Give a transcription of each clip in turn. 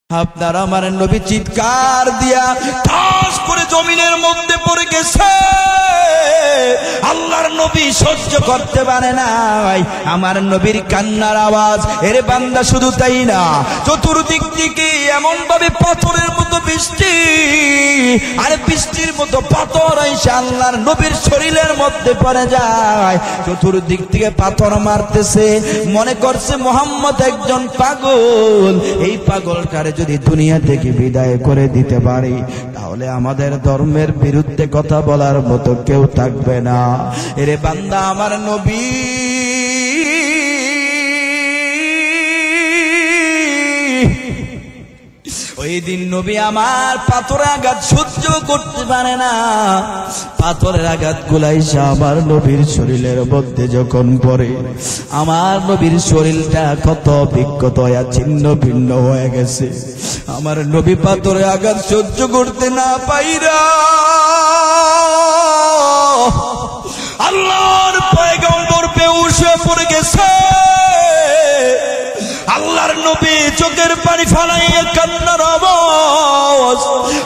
আপনার আমার নবী চিৎকার দিয়া ঠাস করে জমিনের মধ্যে পড়ে গেছে। আল্লাহর নবী সহ্য করতে পারে নাই আমার নবীর কান্নার আওয়াজ। এর বান্দা শুধু তাই না, চতুর্দিক থেকে এমন ভাবে পাথরের মতো বৃষ্টি, আর বৃষ্টির মতো পাথর এসে আল্লাহর নবীর শরীরের মধ্যে পড়ে যায়। চতুর্দিক থেকে পাথর মারতেছে, মনে করছে মুহাম্মদ একজন পাগল। এই পাগলটারে যদি দুনিয়া থেকে বিদায় করে দিতে পারি, তাহলে আমাদের ধর্মের বিরুদ্ধে কথা বলার মতো কেউ থাকবে না। এরে বান্দা আমার নবী ওই দিন নবী আমার পাথরের আঘাত সহ্য করতে পারে না। পাথরের আঘাত গুলাইসা আমার নবীর শরীরের মধ্যে যখন পড়ে, আমার নবীর শরীরটা কত বিক্ষত হয়ে ছিন্ন ভিন্ন হয়ে গেছে। আমার নবী পাথরের আঘাত সহ্য করতে না পাইরা আল্লাহর পয়গম্বর বেহুশ হয়ে পড়ে গেছে। আল্লাহর নবী চোখের পানি ফালাইয়া কান্নার আওয়াজ।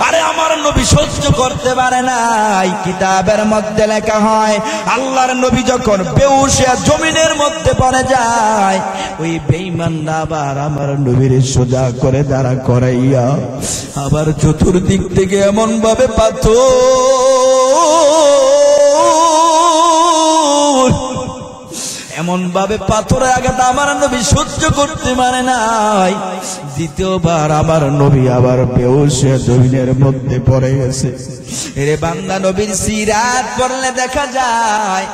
আরে আমার নবী সহ্য করতে পারে নাই। কিতাবের মধ্যে লেখা হয়, আল্লাহর নবী যখন বেহুশ হয়ে জমিনের মধ্যে পড়ে যায়, ওই বেঈমানরা আবার আমার নবীর সোজা করে দাঁড়া করাইয়া আবার চতুর্দিক থেকে এমন ভাবে এমন ভাবে পাথরে আঘাত আমার নবী সহ্য করতে পারে নাই। দ্বিতীয়বার আমার নবী আবার বেহুশ হয়ে জমিনের মধ্যে পড়ে গেছে। এরে বান্দা নবীর সিরাত পড়লে দেখা যায়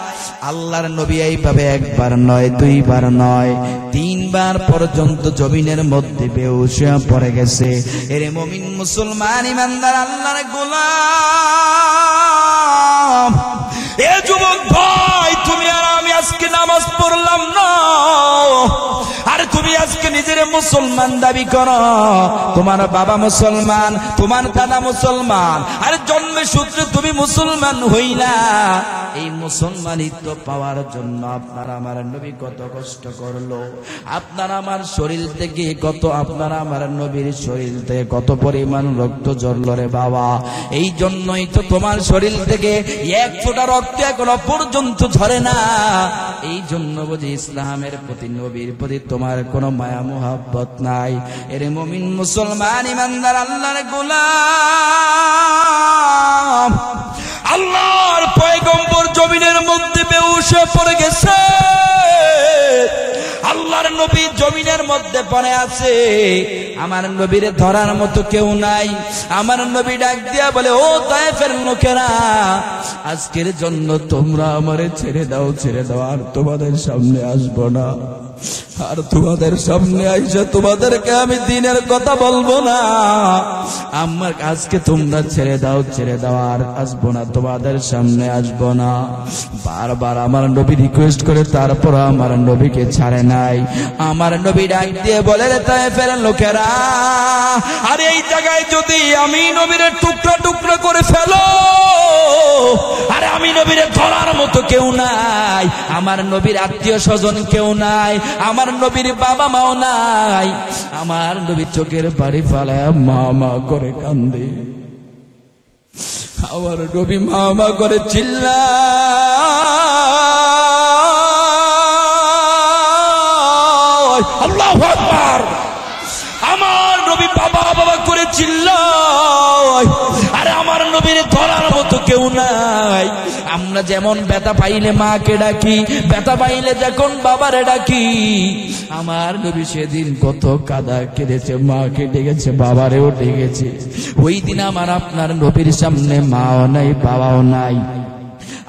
আল্লাহর নবী এইভাবে একবার নয়, দুইবার নয়, তিনবার পর্যন্ত জমিনের মধ্যে বেহুশ হয়ে পড়ে গেছে। এরে মুমিন মুসলমান ইমানদার আল্লাহর গোলাম, এ যুবক ভাই, তুমি আর আমি আজকে নামাজ পড়লাম না, আর তুমি আজকে নিজের মুসলমান দাবি করো। তোমার বাবা মুসলমান, তোমার দাদা মুসলমান, আর জন্মে সূত্রে তুমি মুসলমান হইলা। এই মুসলমানিত্ব পাওয়ার জন্য আপনার আমার নবী কত কষ্ট করলো। আপনার আমার শরীর থেকে আপনার আমার নবীর শরীর থেকে কত পরিমাণ রক্ত ঝরলো রে বাবা। এই জন্যই তো তোমার শরীর থেকে এক ফোঁটা রক্ত এখনো পর্যন্ত ঝরে না। এই জন্য বুঝি ইসলামের প্রতি, নবীর প্রতি তোমার কোনো মায়া মোহাব্বত নাই। এর মুমিন মুসলমান ইমানদার আল্লাহর গোলাম, আল্লাহর পয়গম্বর জমিনের মধ্যে বেহুশ হয়ে পড়ে গেছে। আল্লাহর নবী জমিনের মধ্যে পড়ে আছে, আমার নবীর ধরার মতো কেউ নাই। আমার নবী ডাক দিয়া বলে, ও তায়েফের লোকেরা, আজকের জন্য তোমরা আমারে ছেড়ে দাও, ছেড়ে দাও, আর তোমাদের সামনে আসবো না, আর তোমাদের সামনে আইসা তোমাদেরকে আমি দিনের কথা বলবো না। আমার আজকে তোমরা ছেড়ে দাও, ছেড়ে দাও, আর আসবো না, তোমাদের সামনে আসবো না। বারবার আমার নবী রিকোয়েস্ট করে, তারপর আমার নবীকে ছাড়ে নাই। আমার নবী ডাক দিয়ে বলে, রে তায়েফের লোকেরা, আর এই জায়গায় যদি আমি নবীর টুকরা টুকরা করে ফেলো, আরে আমি নবীর ধরার মতো কেউ নাই, আমার নবীর আত্মীয় স্বজন কেউ নাই, আমার নবীর বাবা মাও নাই। আমার নবী চোখের পানি ফালায় মা মা করে কান্দে। আমার নবী মা মা করে চিল্লায়, আল্লাহু আকবার। আমার নবী বাবা বাবা করে চিল্লায়, আরে আমার নবীর ধরার মতো কেউ নাই। আমরা যেমন ব্যথা পাইলে মাকে ডাকি, ব্যথা পাইলে যখন বাবারে ডাকি, আমার নবী সেদিন কত কাদা কেঁদেছে, মাকে ডেকেছে, বাবারেও ডেকেছে। ওই দিন আমার আপনার নবীর সামনে মাও নাই, বাবাও নাই।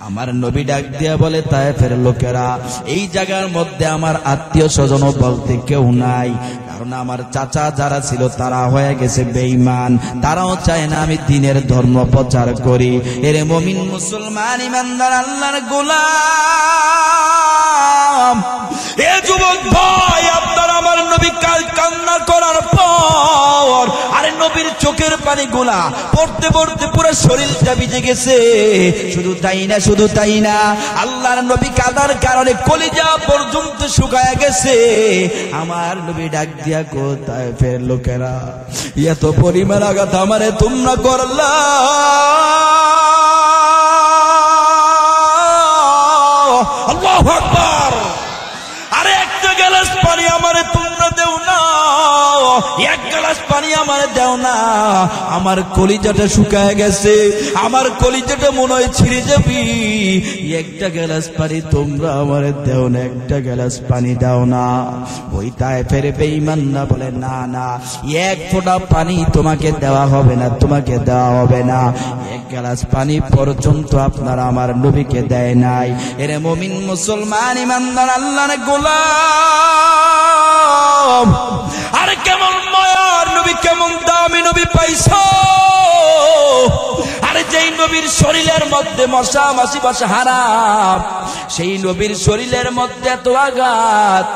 আমার নবী ডাক দিয়া বলে, তায়েফের লোকেরা, এই জায়গার মধ্যে আমার আত্মীয় স্বজন বলতে কেউ নাই, কারণ আমার চাচা যারা ছিল তারা হয়ে গেছে বেঈমান, তারাও চায় না আমি দ্বীনের ধর্ম প্রচার করি। এরে মুমিন মুসলমান ইমানদার আল্লাহর গোলাম, এ যুবক ভাই, আপনার আমার নবী কান্না করার পর, আরে নবীর চোখের পানিগুলা পড়তে পড়তে পুরো শরীরটা ভিজে গেছে। শুধু তাই না আল্লাহর নবী কাদার কারণে কলিজা পর্যন্ত শুকায় গেছে। আমার নবী ডাক দিয়া কোথায় ফের লোকেরা এত পরিমাণ আঘাত আমারে তোমরা করলা, আল্লাহু আকবার। আরে একটা গ্লাস পানি আমারে তোমরা দেও না, এক গ্লাস পানি আমারে দেও না। আমার কলিজাটা শুকায় গেছে, আমার কলিজাটা মনে হয় ছিঁড়ে যাবি। একটা গ্লাস পানি তোমরা আমারে দেও না, একটা গ্লাস পানি দাও না। ওই তায়েফের বেঈমানরা বলে না না, এক ফোঁটা পানি তোমাকে দেওয়া হবে না, তোমাকে দেওয়া হবে না। এক গ্লাস পানি পর্যন্ত আপনারা আমার নবীকে দেয় নাই। এরে মুমিন মুসলমান ইমানদার আল্লাহর গোলাম, আরে কেমন মায়ার নবী, কেমন দামি নবী পাইছো। আরে যেই নবীর শরীরের মধ্যে মশা মাছি বসা হারাম, সেই নবীর শরীরের মধ্যে এত আঘাত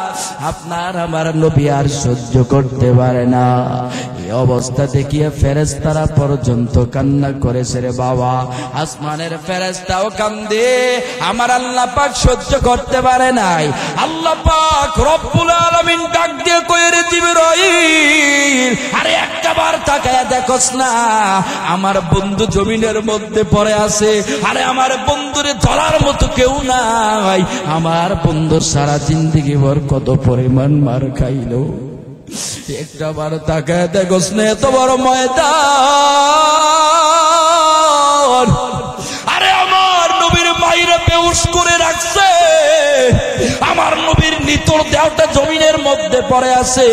আপনার আমার নবী আর সহ্য করতে পারে না। এই অবস্থা দেখিয়ে ফেরেশতারা পর্যন্ত কান্না করেছে রে বাবা। আসমানের ফেরেশতাও কান্দে, আমার আল্লাহ পাক সহ্য করতে পারে নাই। আল্লাহ পাক রব্বুল আলামিন ডাক দিয়ে কয়ে রে জিবরাইল, আরে একটা বার তাকায়া দেখোস না আমার বন্ধু জমিনের মধ্যে পড়ে আছে। আরে আমার বন্ধুরে ধরার মতো কেউ নাই। আমার বন্ধুর সারা জিন্দেগি ভর কত পরিমাণ মার খাইলো, একটা বার তাকায় দেখোস না এত বড় ময়দান। আরে আমার নবীর মাইরা বেহুশ করে রাখছে, আমার নবীর নিতর দেহটা জমিনের মধ্যে পড়ে আছে।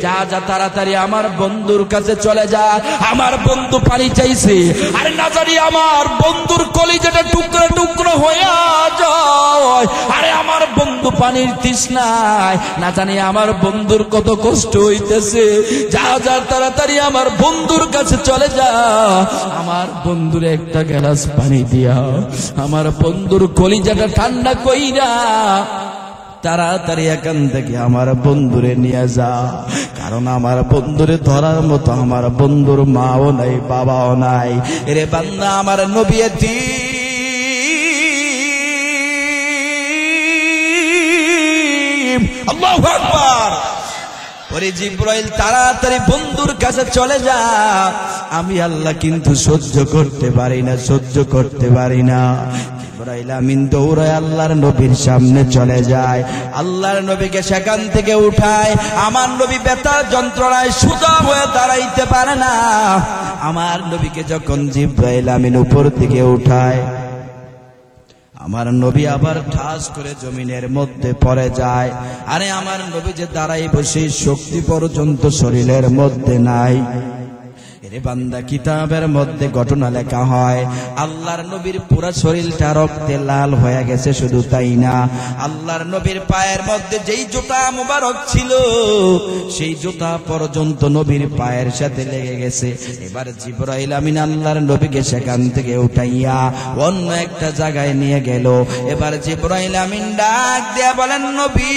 যা যা তাড়াতাড়ি আমার বন্ধুর কাছে চলে যা, আমার বন্ধু পানি চাইছে। আরে না জানি আমার বন্ধুর কলিজাটা টুকরো টুকরো হয়ে যায়। আরে আমার বন্ধু পানির তৃষ্ণায়, না জানি আমার বন্ধুর কত কষ্ট হইতেছে। যা যা তাড়াতাড়ি আমার বন্ধুর কাছে চলে যা, আমার বন্ধুর একটা গ্লাস পানি দিয়া আমার বন্ধুর কলিজাটা ঠান্ডা কইরা তাড়াতাড়ি এখান থেকে আমার বন্ধুরে নিয়ে যা। কারণ আমার বন্ধুরে ধরার মতো আমার বন্ধুর মাও নাই, বাবাও নাই। এরে বান্দা আমার নবী এতিম, আল্লাহু আকবার। ওরে জিবরাইল তাড়াতাড়ি বন্ধুর কাছে চলে যা, আমি আল্লাহ কিন্তু সহ্য করতে পারি না, সহ্য করতে পারি না। জিবরাইল আমিন দৌড়ায় আল্লাহর নবীর সামনে চলে যায়, আল্লাহর নবীকে সেখান থেকে উঠায়। আমার নবী ব্যথা যন্ত্রণায় সোজা হয়ে দাঁড়াইতে পারে না। আমার নবীকে যখন জিবরাইল আমিন উপর দিকে উঠায়, আমার নবী আবার ঠাস করে জমিনের মধ্যে পড়ে যায়। আরে আমার নবী যে দাঁড়াই বসে শক্তি পর্যন্ত শরীরের মধ্যে নাই। এরে বান্দা কিতাবের মধ্যে ঘটনা লেখা হয়, আল্লাহর নবীর পুরো শরীরটা রক্তে লাল হয়ে গেছে। শুধু তাই না, আল্লাহর নবীর পায়ের মধ্যে যেই জুতা মুবারক ছিল, সেই জুতা পর্যন্ত নবীর পায়ের সাথে লেগে গেছে। এবার জিবরাইল আমিন আল্লাহর নবীকে সেখান থেকে উঠাইয়া অন্য একটা জায়গায় নিয়ে গেল। এবার জিবরাইল আমিন ডাক দিয়া বলেন, নবী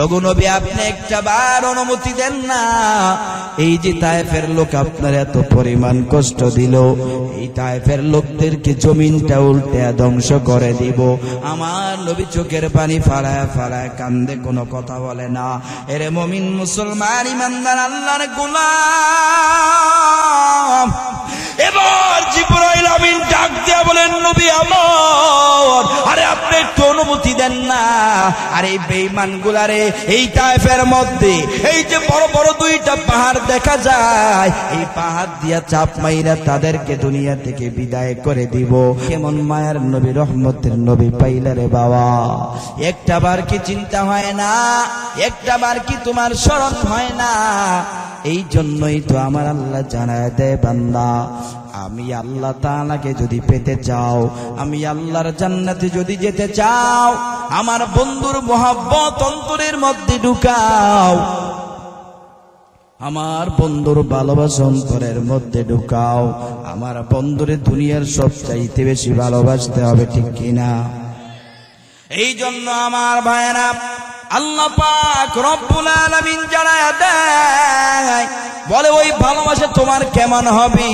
ওগো নবী, আপনি একটা বার অনুমতি দেন না। এই যে তায়েফের লোক আপনার এত পরিমাণ কষ্ট দিল, এই তায়েফের লোকদেরকে জমিনটা উল্টে ধ্বংস করে দিব। আমার নবী চোখের পানি ফাড়ায় ফাড়ায় কান্দে, কোনো কথা বলে না। এরে মুমিন মুসলমান ইমানদার আল্লাহর গোলাম, এবার জিবরাইল আমিন ডাক দিয়া বলেন, নবী আমার, আরে আপনি একটু অনুমতি দেন না। আর এই বেঈমান গুলারে এই তায়েফের মধ্যে এই যে বড় বড় দুইটা পাহাড় দেখা যায়, এই পাহাড় দিয়া চাপ মাইরা তাদেরকে দুনিয়া থেকে বিদায় করে দিব। কেমন মায়ার নবী, রহমতের নবী পাইলা রে বাবা। একটা বার কি চিন্তা হয় না? একটা বার কি তোমার স্মরণ হয় না? এই জন্যই তো আমার আল্লাহ জানায় দেয়, বান্দা আমি আল্লাহ তাআলাকে যদি পেতে চাও, আমি আল্লাহর জান্নাতে যদি যেতে চাও, আমার বন্ধুর মহব্বত অন্তরের মধ্যে ঢুকাও, আমার বন্ধুর ভালোবাসা অন্তরের মধ্যে ঢুকাও। আমার বন্ধুরে দুনিয়ার সবচাইতে বেশি ভালোবাসতে হবে, ঠিক কিনা? এই জন্য আমার ভাইয়েরা, আল্লাহ পাক রব্বুল আলামিন জানায়া দেন, বলে ওই ভালোবাসা তোমার কেমন হবে,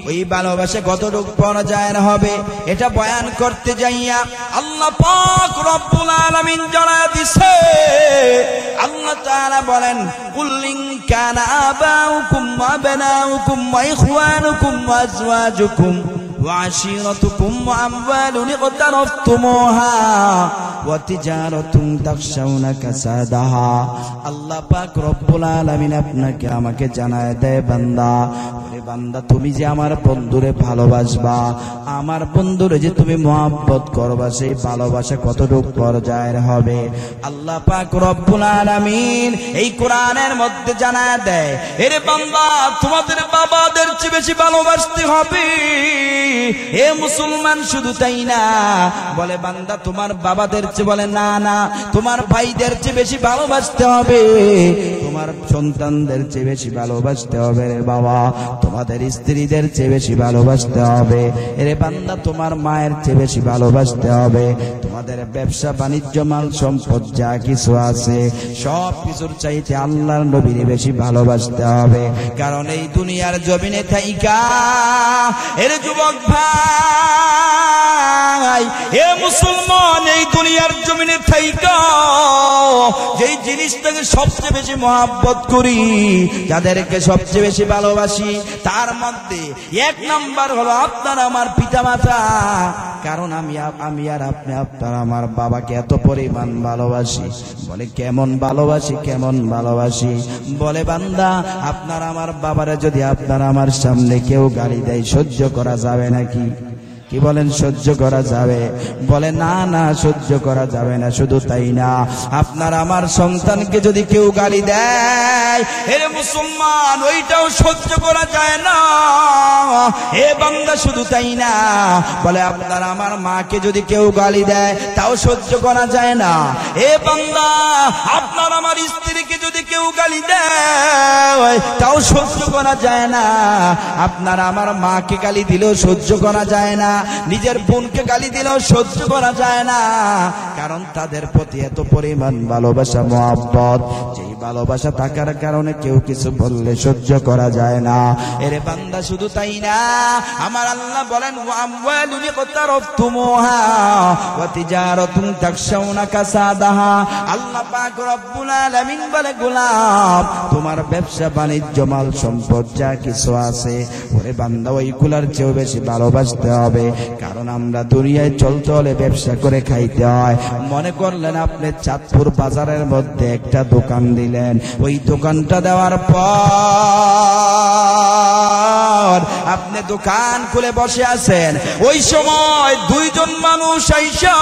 ওই ভালোবাসা কতটুকু পর্যায়ের হবে, এটা বয়ান করতে যাইয়া আল্লাহ পাক রব্বুল আলামিন জানায় দিছে। আল্লাহ তাআলা বলেন, কুল ইন কানা আবাউকুম ওয়া আবনাউকুম ওয়া ইখওয়ানুকুম ওয়া আজওয়াজুকুম ওয়া আশীরাতুকুম ওয়া আমওয়ালুন ইগতারাফতুমুহা ওয়া তিজারাতুন তাখশাউনা কাসাদাহা। আল্লাহ পাক রব্বুল আলামিন আপনাকে আমাকে জানায় দেয়, বান্দা, ওরে বান্দা, তুমি যে আমার বন্ধুরে ভালোবাসবা, আমার বন্ধুরে যে তুমি মহব্বত করবা, সেই ভালোবাসা কতটুকু পর্যায়ের হবে আল্লাহ পাক রব্বুল আলামিন এই কোরআনের মধ্যে জানায় দেয়। এরে বান্দা, তোমাদের বাবাদের চেয়ে বেশি ভালোবাসতে হবে। এ মুসলমান, শুধু তাই না, বলে বান্দা তোমার বাবাদের চেয়ে, বলে না না, তোমার ভাইদের চেয়ে বেশি ভালোবাসতে হবে, তোমার সন্তানদের চেয়ে বেশি ভালোবাসতে হবে রে বাবা, তোমাদের স্ত্রীদের চেয়ে বেশি ভালোবাসতে হবে রে বান্দা, তোমার মায়ের চেয়ে বেশি ভালোবাসতে হবে, তোমাদের ব্যবসা বাণিজ্য মাল সম্পদ যা কিছু আছে সব কিছুর চাইতে আল্লাহর নবীর বেশি ভালোবাসতে হবে। কারণ এই দুনিয়ার জমিনে থাইকা এর যুবক ভাই, এ মুসলমান, এই দুনিয়ার জমিনে থাইকা যেই জিনিসটাকে সবচেয়ে বেশি মহব্বত করি, যাদেরকে সবচেয়ে বেশি ভালোবাসি, তার মধ্যে এক নাম্বার হলো আপনার আমার পিতামাতা। কারণ আমি আর আপনি, আপনার আমার বাবাকে এত পরিমাণ ভালোবাসি। বলে কেমন ভালোবাসি, কেমন ভালোবাসি? বলে বান্দা, আপনার আমার বাবারা যদি আপনার আমার সামনে কেউ গালি দেয়, সহ্য করা যাবে নাকি? কি বলেন, সহ্য করা যাবে? বলে না না, সহ্য করা যাবে না। শুধু তাই না, আপনার আমার সন্তানকে যদি কেউ গালি দেয়, হে মুসলমান, ওইটাও সহ্য করা যায় না। হে বান্দা, শুধু তাই না, বলে আপনার আমার মাকে যদি কেউ গালি দেয়, তাও সহ্য করা যায় না। হে বান্দা, আপনার আমার স্ত্রীকে যদি কেউ গালি দেয়, তাও সহ্য করা যায় না। আপনার আমার মাকে গালি দিলেও সহ্য করা যায় না, নিজের বোনকে গালি দিলেও সহ্য করা যায় না। কারণ তাদের প্রতি এত পরিমাণ ভালোবাসা, মহব্বত, যেই ভালোবাসা থাকার কারণে কেউ কিছু বললে সহ্য করা যায় না। এরে বান্দা, শুধু তাই না, আমার আল্লাহ বলেন, ওয়া আমওয়ালুন ইগতারাফতুমুহা ওয়া তিজারাতুন তাখশাউনা কাসাদাহা। আল্লাহ পাক রব্বুল আলামিন বলে, গোলাম, তোমার ব্যবসা বাণিজ্য মাল সম্পদ যা কিছু আছে, ওরে বান্দা, ওইগুলার চেয়েও বেশি ভালোবাসতে হবে। কারণ আমরা দুনিয়ায় চলতে হলে ব্যবসা করে খাইতে হয়। মনে করলেন আপনি চাঁদপুর বাজারের মধ্যে একটা দোকান দিলেন, ওই দোকানটা দেওয়ার পর আপনি দোকান খুলে বসে আছেন, ওই সময় দুইজন মানুষ আইসা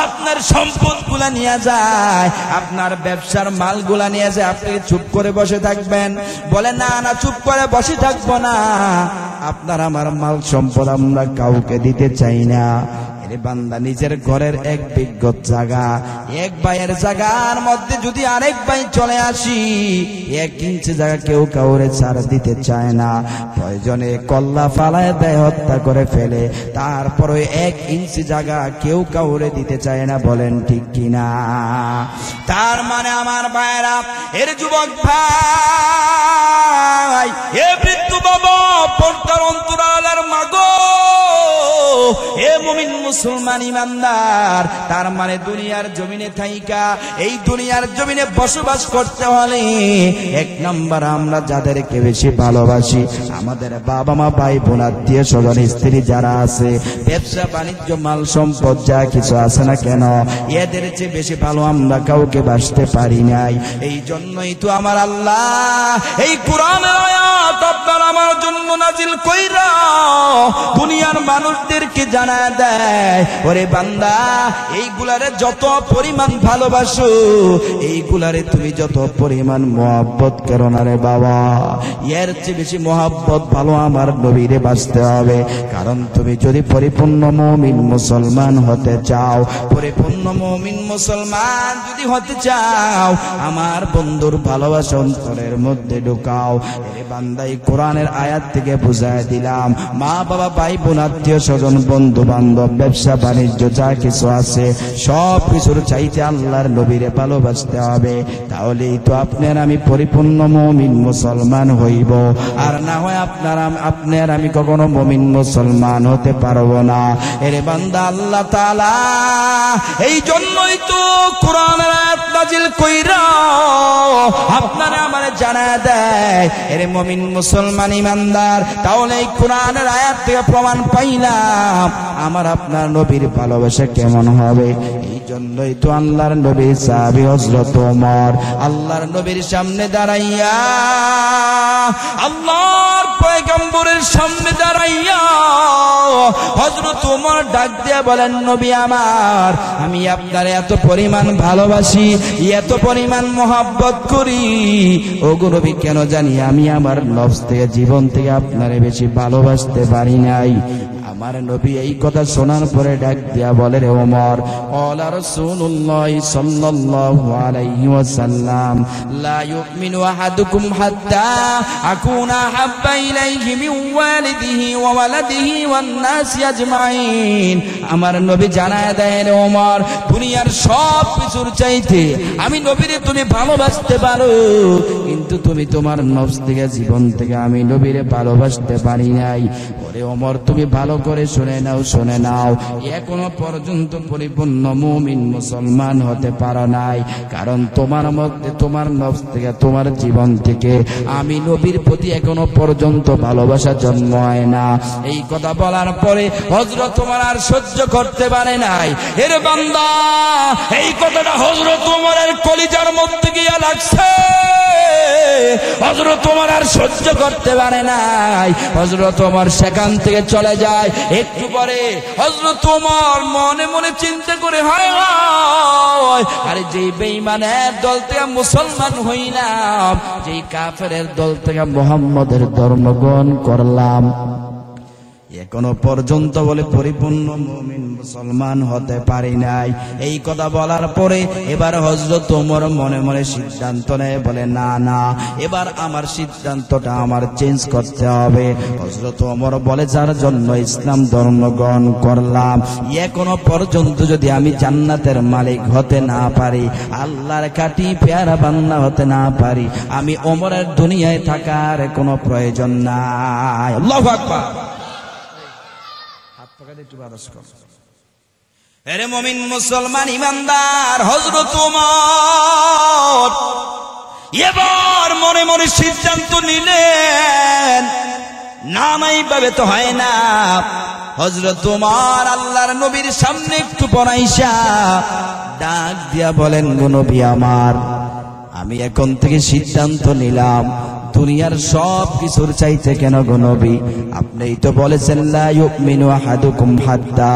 আপনার সম্পদ গুলা নিয়ে যায়, আপনার ব্যবসার মাল গুলা নিয়ে যায়। আপনি চুপ করে বসে থাকবেন? বলে না না, চুপ করে বসে থাকবো না, আপনার আমার মাল সম্পদ আমরা কাউকে দিতে চাই না। বান্দা, নিজের ঘরের এক বিঘত জায়গা, এক ভাইয়ের জায়গার মধ্যে যদি আরেক ভাই চলে আসি, 1 ইঞ্চি জায়গা কেউ কাউরে ছাড় দিতে চায় না। প্রয়োজনে কল্লা ফালায় দেয়, হত্যা করে ফেলে, তারপরে 1 ইঞ্চি জায়গা কেউ কাউরে দিতে চায় না। বলেন ঠিক কিনা? তার মানে আমার ভাইয়েরা, এর যুবক ভাই, এ বৃদ্ধ বাবা, পর্দার অন্তরালের মাগো, এ মুমিন মুসলমান ইমানদার, তার মানে দুনিয়ার জমিনে থাইকা, এই দুনিয়ার জমিনে বসবাস করতে হলে 1 নাম্বার আমরা যাদেরকে বেশি ভালোবাসি, আমাদের বাবা মা, ভাই বোন, আত্মীয় স্বজন, স্ত্রী যারা আছে, ব্যবসা বাণিজ্য মাল সম্পদ যা কিছু আছে না কেন, এদের চেয়ে বেশি ভালো আমরা কাউকে বাসতে পারি নাই। এই জন্যই তো আমার আল্লাহ এই কোরআনের আয়াত আপনার আমার জন্য নাজিল কইরা দুনিয়ার মানুষদেরকে জানায় দেয়, ওরে বান্দা, এইগুলারে যত পরিমাণ ভালোবাসো, এইগুলারে তুমি যত পরিমাণ মহব্বত করো না রে বাবা, এর চেয়ে বেশি মহব্বত ভালো আমার নবীরে বাসতে হবে। কারণ তুমি যদি পরিপূর্ণ মুমিন মুসলমান হতে চাও, পরিপূর্ণ মুমিন মুসলমান যদি হতে চাও, আমার বন্ধুর ভালোবাসা অন্তরের মধ্যে ঢুকাও। এরে বান্দা, এই কোরআনের আয়াত থেকে বুঝায় দিলাম, মা বাবা, ভাই বোন, আত্মীয় স্বজন, বন্ধু বান্ধব, ব্যবসা বাণিজ্য যা কিছু আছে সব কিছুর চাইতে আল্লাহর নবীরে ভালোবাসতে হবে। তাহলেই তো আপনার আমি পরিপূর্ণ মুমিন মুসলমান হইব। আর না হয় আপনার আমি কখনো মুমিন মুসলমান হতে পারবো না। এরে বান্দা, আল্লাহ তাআলা এই জন্যই তো কোরআনের আয়াত নাজিল কইরা আপনারা আমারে জানায় দেয়, এরে মুমিন মুসলমান ইমানদার। তাহলে এই কোরআনের আয়াত থেকে প্রমাণ পাইলাম আমার আপনার নবীর ভালোবাসা কেমন হবে। এই জন্যই তো আল্লাহর নবীর সাহাবী হযরত ওমর আল্লাহর নবীর সামনে দাঁড়াইয়া, আল্লাহর পয়গম্বরের সামনে দাঁড়াইয়া হযরত ওমর ডাক দিয়া বলেন, নবী আমার, আমি আপনার এত পরিমাণ ভালোবাসি, এত পরিমাণ মহব্বত করি, ওগো নবী, কেন জানি আমি আমার নফস থেকে, জীবন থেকে আপনারে বেশি ভালোবাসতে পারি নাই। আমার নবী এই কথা শোনার পরে ডাক দিয়া বলে, রে ওমর, ক্বালা রাসূলুল্লাহ সাল্লাল্লাহু আলাইহি ওয়াসাল্লাম, লা ইউমিনু আহাদুকুম হাত্তা আকুনা হাব্বা ইলাইহি মিন ওয়ালিদিহি ওয়া ওয়ালাদিহি ওয়ান নাসি আজমাইন। আমার নবী জানায় দেয়, রে ওমর, দুনিয়ার সব কিছুর চাইতে আমি নবীরে তুমি ভালোবাসতে পারো, কিন্তু তুমি তোমার নফস থেকে, জীবন থেকে আমি নবীরে ভালোবাসতে পারি নাই। ওরে ওমর, তুমি ভালো করে শুনে নাও, শুনে নাও, এখনো পর্যন্ত পরিপূর্ণ মুমিন মুসলমান হতে পারো নাই, কারণ তোমার মধ্যে, তোমার নফস থেকে, তোমার জীবন থেকে আমি নবীর প্রতি এখনো পর্যন্ত ভালোবাসা জন্মায় না। এই কথা বলার পরে হযরত ওমর আর সহ্য করতে পারে নাই। এর বান্দা, এই কথাটা হযরত ওমরের কলিজার মধ্যে গিয়া লাগছে। হযরত ওমর আর সহ্য করতে পারে নাই। হযরত ওমর সেখান থেকে চলে যায়। একটু পরে হযরত ওমর মনে মনে চিন্তা করে, হায় হায়, আরে যেই বেঈমানের দল থেকে মুসলমান হইলাম, যেই কাফেরের দল থেকে মুহাম্মদের ধর্ম গ্রহণ করলাম, এখনো পর্যন্ত বলে পরিপূর্ণ মুমিন মুসলমান হতে পারি নাই। এই কথা বলার পরে এবার হযরত ওমর মনে মনে সিদ্ধান্ত নেয়, বলে, না না, এবার আমার সিদ্ধান্তটা আমার চেঞ্জ করতে হবে। হযরত ওমর বলে, যার জন্য ইসলাম ধর্ম গ্রহণ করলাম, এখনো পর্যন্ত যদি আমি জান্নাতের মালিক হতে না পারি, আল্লাহর খাঁটি পেয়ারা বান্দা হতে না পারি, আমি ওমরের দুনিয়ায় থাকার কোনো প্রয়োজন নাই। আল্লাহু আকবার। এরে মুমিন মুসলমান ইমানদার, হযরত ওমর এবার মনে মনে সিদ্ধান্ত নিলেন, না নাই ভাবে তো হয় না। হযরত ওমর আল্লাহর নবীর সামনে একটু পড়াইসা ডাক দিয়া বলেন, গো নবী আমার, আমি এখন থেকে সিদ্ধান্ত নিলাম, দুনিয়ার সব কিছুর চাইতে কেন গো নবী, আপনিই তো বলেছেন, লা ইউমিনু আহাদুকুম হাত্তা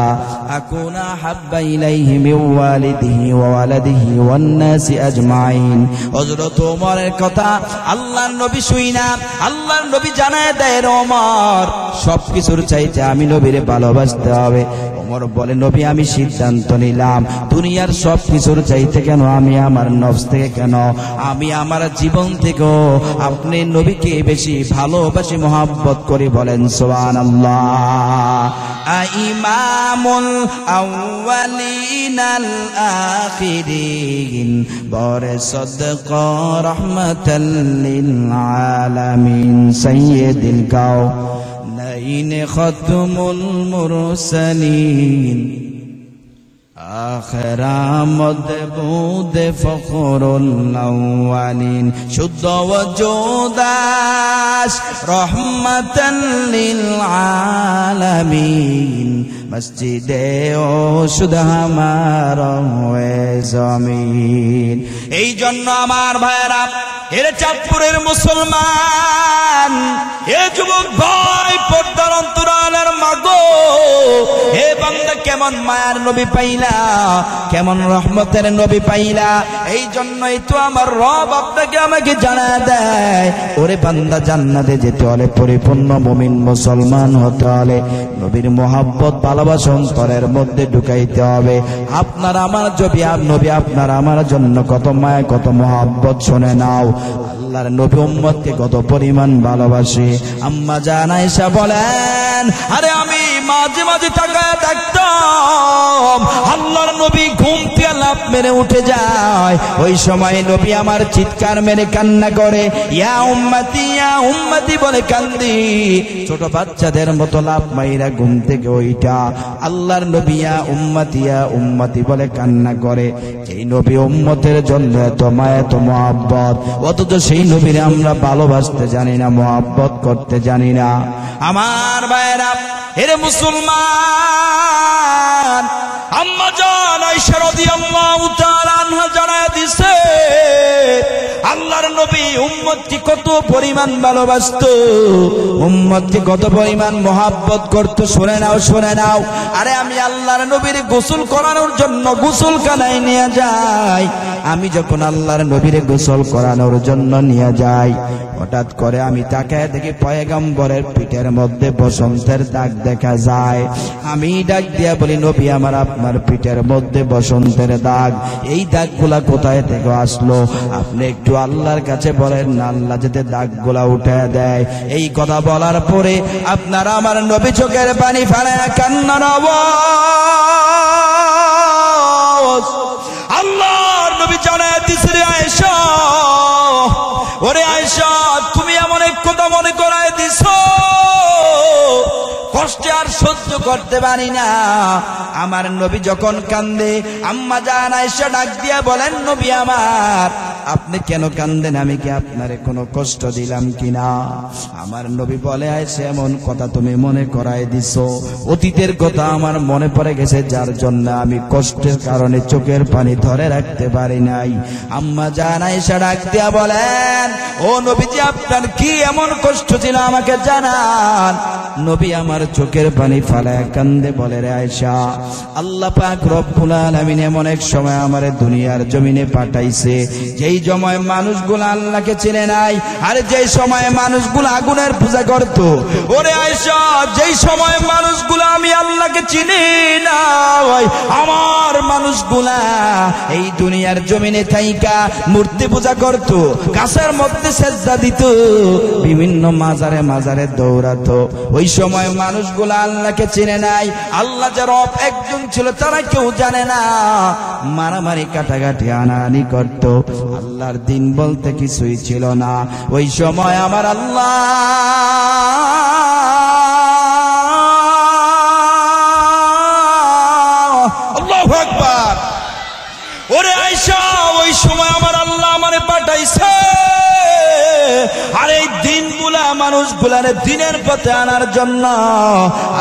আকুনা হাব্বা ইলাইহি মিন ওয়ালিদিহি ওয়া ওয়ালাদিহি ওয়ান নাসি আজমাইন। হযরত ওমরের কথা আল্লাহর নবী শুইনা আল্লাহর নবী জানায় দেয়, ওমর, সব কিছুর চাইতে আমি নবীরে ভালোবাসতে হবে। ওমর বলে, নবী, আমি সিদ্ধান্ত নিলাম, দুনিয়ার সব কিছুর চাইতে কেন, আমি আমার নফস থেকে কেন, আমি আমার জীবন থেকেও আপনি নবীকে বেশি ভালোবাসি, মহব্বত করি। বলেন সুবহানাল্লাহ। ইমামুল আউয়ালিনাল আখিরিন, বরে সদকা রাহমাতাল লিল আলামিন, সাইয়্যিদুল কাওনাইন খতমুল মুরসালিন, আখিরামদ বুদে ফখরুল আউয়ালিন, শুদ্ধ ওজুদাস রহমাতান লিল আলামিন, মসজিদে ও শুধু আমার জমিন। এই জন্য আমার ভাইরা, এর চাঁদপুরের মুসলমান, এ যুবক ভাই, পর্দার অন্তরালের মাগো, এ বান্দা কেমন মায়ার নবী পাইলা, কেমন রহমতের নবী পাইলা। এই জন্যই তো আমার রব আপনাকে আমাকে জানা দেয়, ওরে বান্দা জান্নাতে যেতে হলে, পরিপূর্ণ মুমিন মুসলমান হতে হলে নবীর মোহাব্বত ভালোবাসা অন্তরের মধ্যে ঢুকাইতে হবে। আপনার আমার নবী আপনার আমার জন্য কত মায়া কত মোহাব্বত শুনে নাও। আল্লাহর নবী উম্মতকে কত পরিমাণ ভালোবাসে। আম্মা জান আয়েশা বলেন, আরে আমি মাঝে মাঝে তাকায় দেখতাম আল্লাহর নবী ঘুম থেকে লাফ মেরে উঠে যায়। ওই সময় নবী আমার চিৎকার মেরে কান্না করে, ইয়া উম্মতি বলে কান্দি। ছোট বাচ্চাদের মতো লাফ মাইরা ঘুম থেকে ওইটা আল্লাহর নবী ইয়া উম্মতি বলে কান্না করে। এই নবী উম্মতের জন্য এত মায়া এত মোহাব্বত, অথচ সেই নবীরে আমরা ভালোবাসতে জানি না, মোহাব্বত করতে জানি না। আমার ভাইরা, এরে মুসলমান, আম্মা জান আয়েশা রাদিয়াল্লাহু তাআলা আনহা জানায় দিছে আল্লাহর নবী উম্মতকে কত পরিমাণ ভালোবাসতো, উম্মতকে কত পরিমাণ মোহাব্বত করতো। শুনে নাও। আরে আমি আল্লাহর নবীর গোসল করানোর জন্য গোসলখানায় নিয়ে যাই। আমি যখন আল্লাহর নবীর গোসল করানোর জন্য নিয়ে যাই, হঠাৎ করে আমি তাকায় দেখি পয়গম্বরের পিঠের মধ্যে বসন্তের দাগ দেখা যায়। আমি ডাক দিয়া বলি, নবী আমার, আপনার পিঠের মধ্যে বসন্তের দাগ, এই দাগগুলা কোথায় থেকে আসলো? আপনি একটু আল্লাহর কাছে বলেন না, আল্লাহ যাতে দাগগুলা উঠে দেয়। এই কথা বলার পরে আপনার আমার নবী চোখের পানি ফেলায় কান্নার আওয়াজ আল্লাহর নবী জানায় দিছে, রে আয়েশা, ওরে আয়েশা, তুমি এমন এক কথা মনে করায় দিছো, কষ্টে আর সহ্য করতে পারি না। আমার নবী যখন কান্দে, আম্মা জান আয়েশা ডাক দিয়া বলেন, নবী আমার, আপনি কেন কান্দেন? আমি কি আপনারে কোনো কষ্ট দিলাম কিনা? আমার নবী বলে, আয়েশা, এমন কথা তুমি মনে করায় দিছো, অতীতের কথা আমার মনে পড়ে গেছে, যার জন্য আমি কষ্টের কারণে চোখের পানি ধরে রাখতে পারি নাই। আম্মা জান আয়েশা ডাক দিয়া বলেন, ও নবীজি, আপনার কি এমন কষ্ট ছিল আমাকে জানান। নবী আমার চোখের পানি ফালায় কান্দে, বলে, রে আয়েশা, আল্লাহ পাক রব্বুল আলামিন এমন এক সময় আমারে দুনিয়ার জমিনে পাঠাইছে, যেই সময় মানুষগুলো আল্লাহকে চিনে নাই, আর যেই সময় মানুষগুলো আগুনের পূজা করত। ওরে আয়েশা, যেই সময় মানুষগুলো আমি আল্লাহকে চিনি না, আমার মানুষগুলা এই দুনিয়ার জমিনে থাইকা মূর্তি পূজা করত, গাছের মধ্যে সেজদা দিত, বিভিন্ন মাজারে দৌড়াতো। ওই সময় মানুষগুলা আল্লাহকে চিনে নাই, আল্লাহ যে রব একজন ছিল তারা কেউ জানে না, মারামারি কাটাকাটি আনাআনি করত, আল্লাহর দিন বলতে কিছুই ছিল না। ওই সময় আমার আল্লাহ আল্লাহু আকবার, ওরে আয়েশা, ওই সময় আমার আল্লাহ আমারে পাঠাইছে, আর এই দিনগুলা মানুষগুলার দিনের পথে আনার জন্য,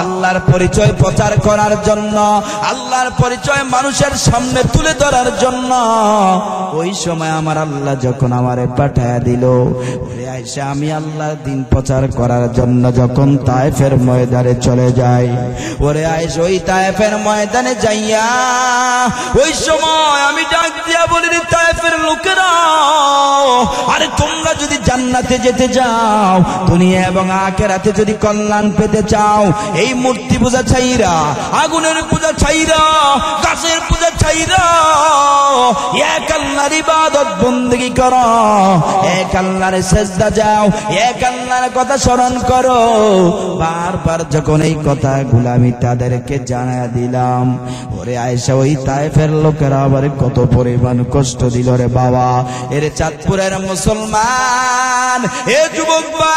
আল্লাহর পরিচয় প্রচার করার জন্য, আল্লাহর পরিচয় মানুষের সামনে তুলে ধরার জন্য। ওই সময় আমার আল্লাহ যখন আমারে পাঠায়া দিল, ওরে আয়েশা, আমি আল্লাহর দিন প্রচার করার জন্য যখন তায়েফের ময়দানে চলে যাই, ওরে আয়েশা, ওই তায়েফের ময়দানে যাইয়া ওই সময় আমি ডাক দিয়া বলি, তায়েফের লোকেরা, আরে তোমরা যদি জান্নাতে যেতে চাও, দুনিয়া এবং আখিরাতে যদি কল্যাণ পেতে চাও, এই মূর্তি পূজা ছাইরা, আগুনের পূজা ছাইরা, গাছের পূজা ছাইরা, এক আল্লাহর ইবাদত বন্দেগী করো, এক আল্লাহর সেজদা যাও, এক আল্লাহর কথা স্মরণ করো। বারবার যখন এই কথাগুলো আমি তাদেরকে জানায়া দিলাম, ওরে আয়েশা, ওই তায়েফের লোকেরা আবার কত পরিমাণ কষ্ট দিল রে বাবা। এর চাঁদপুরের মুসলমান, এ যুবক ভাই,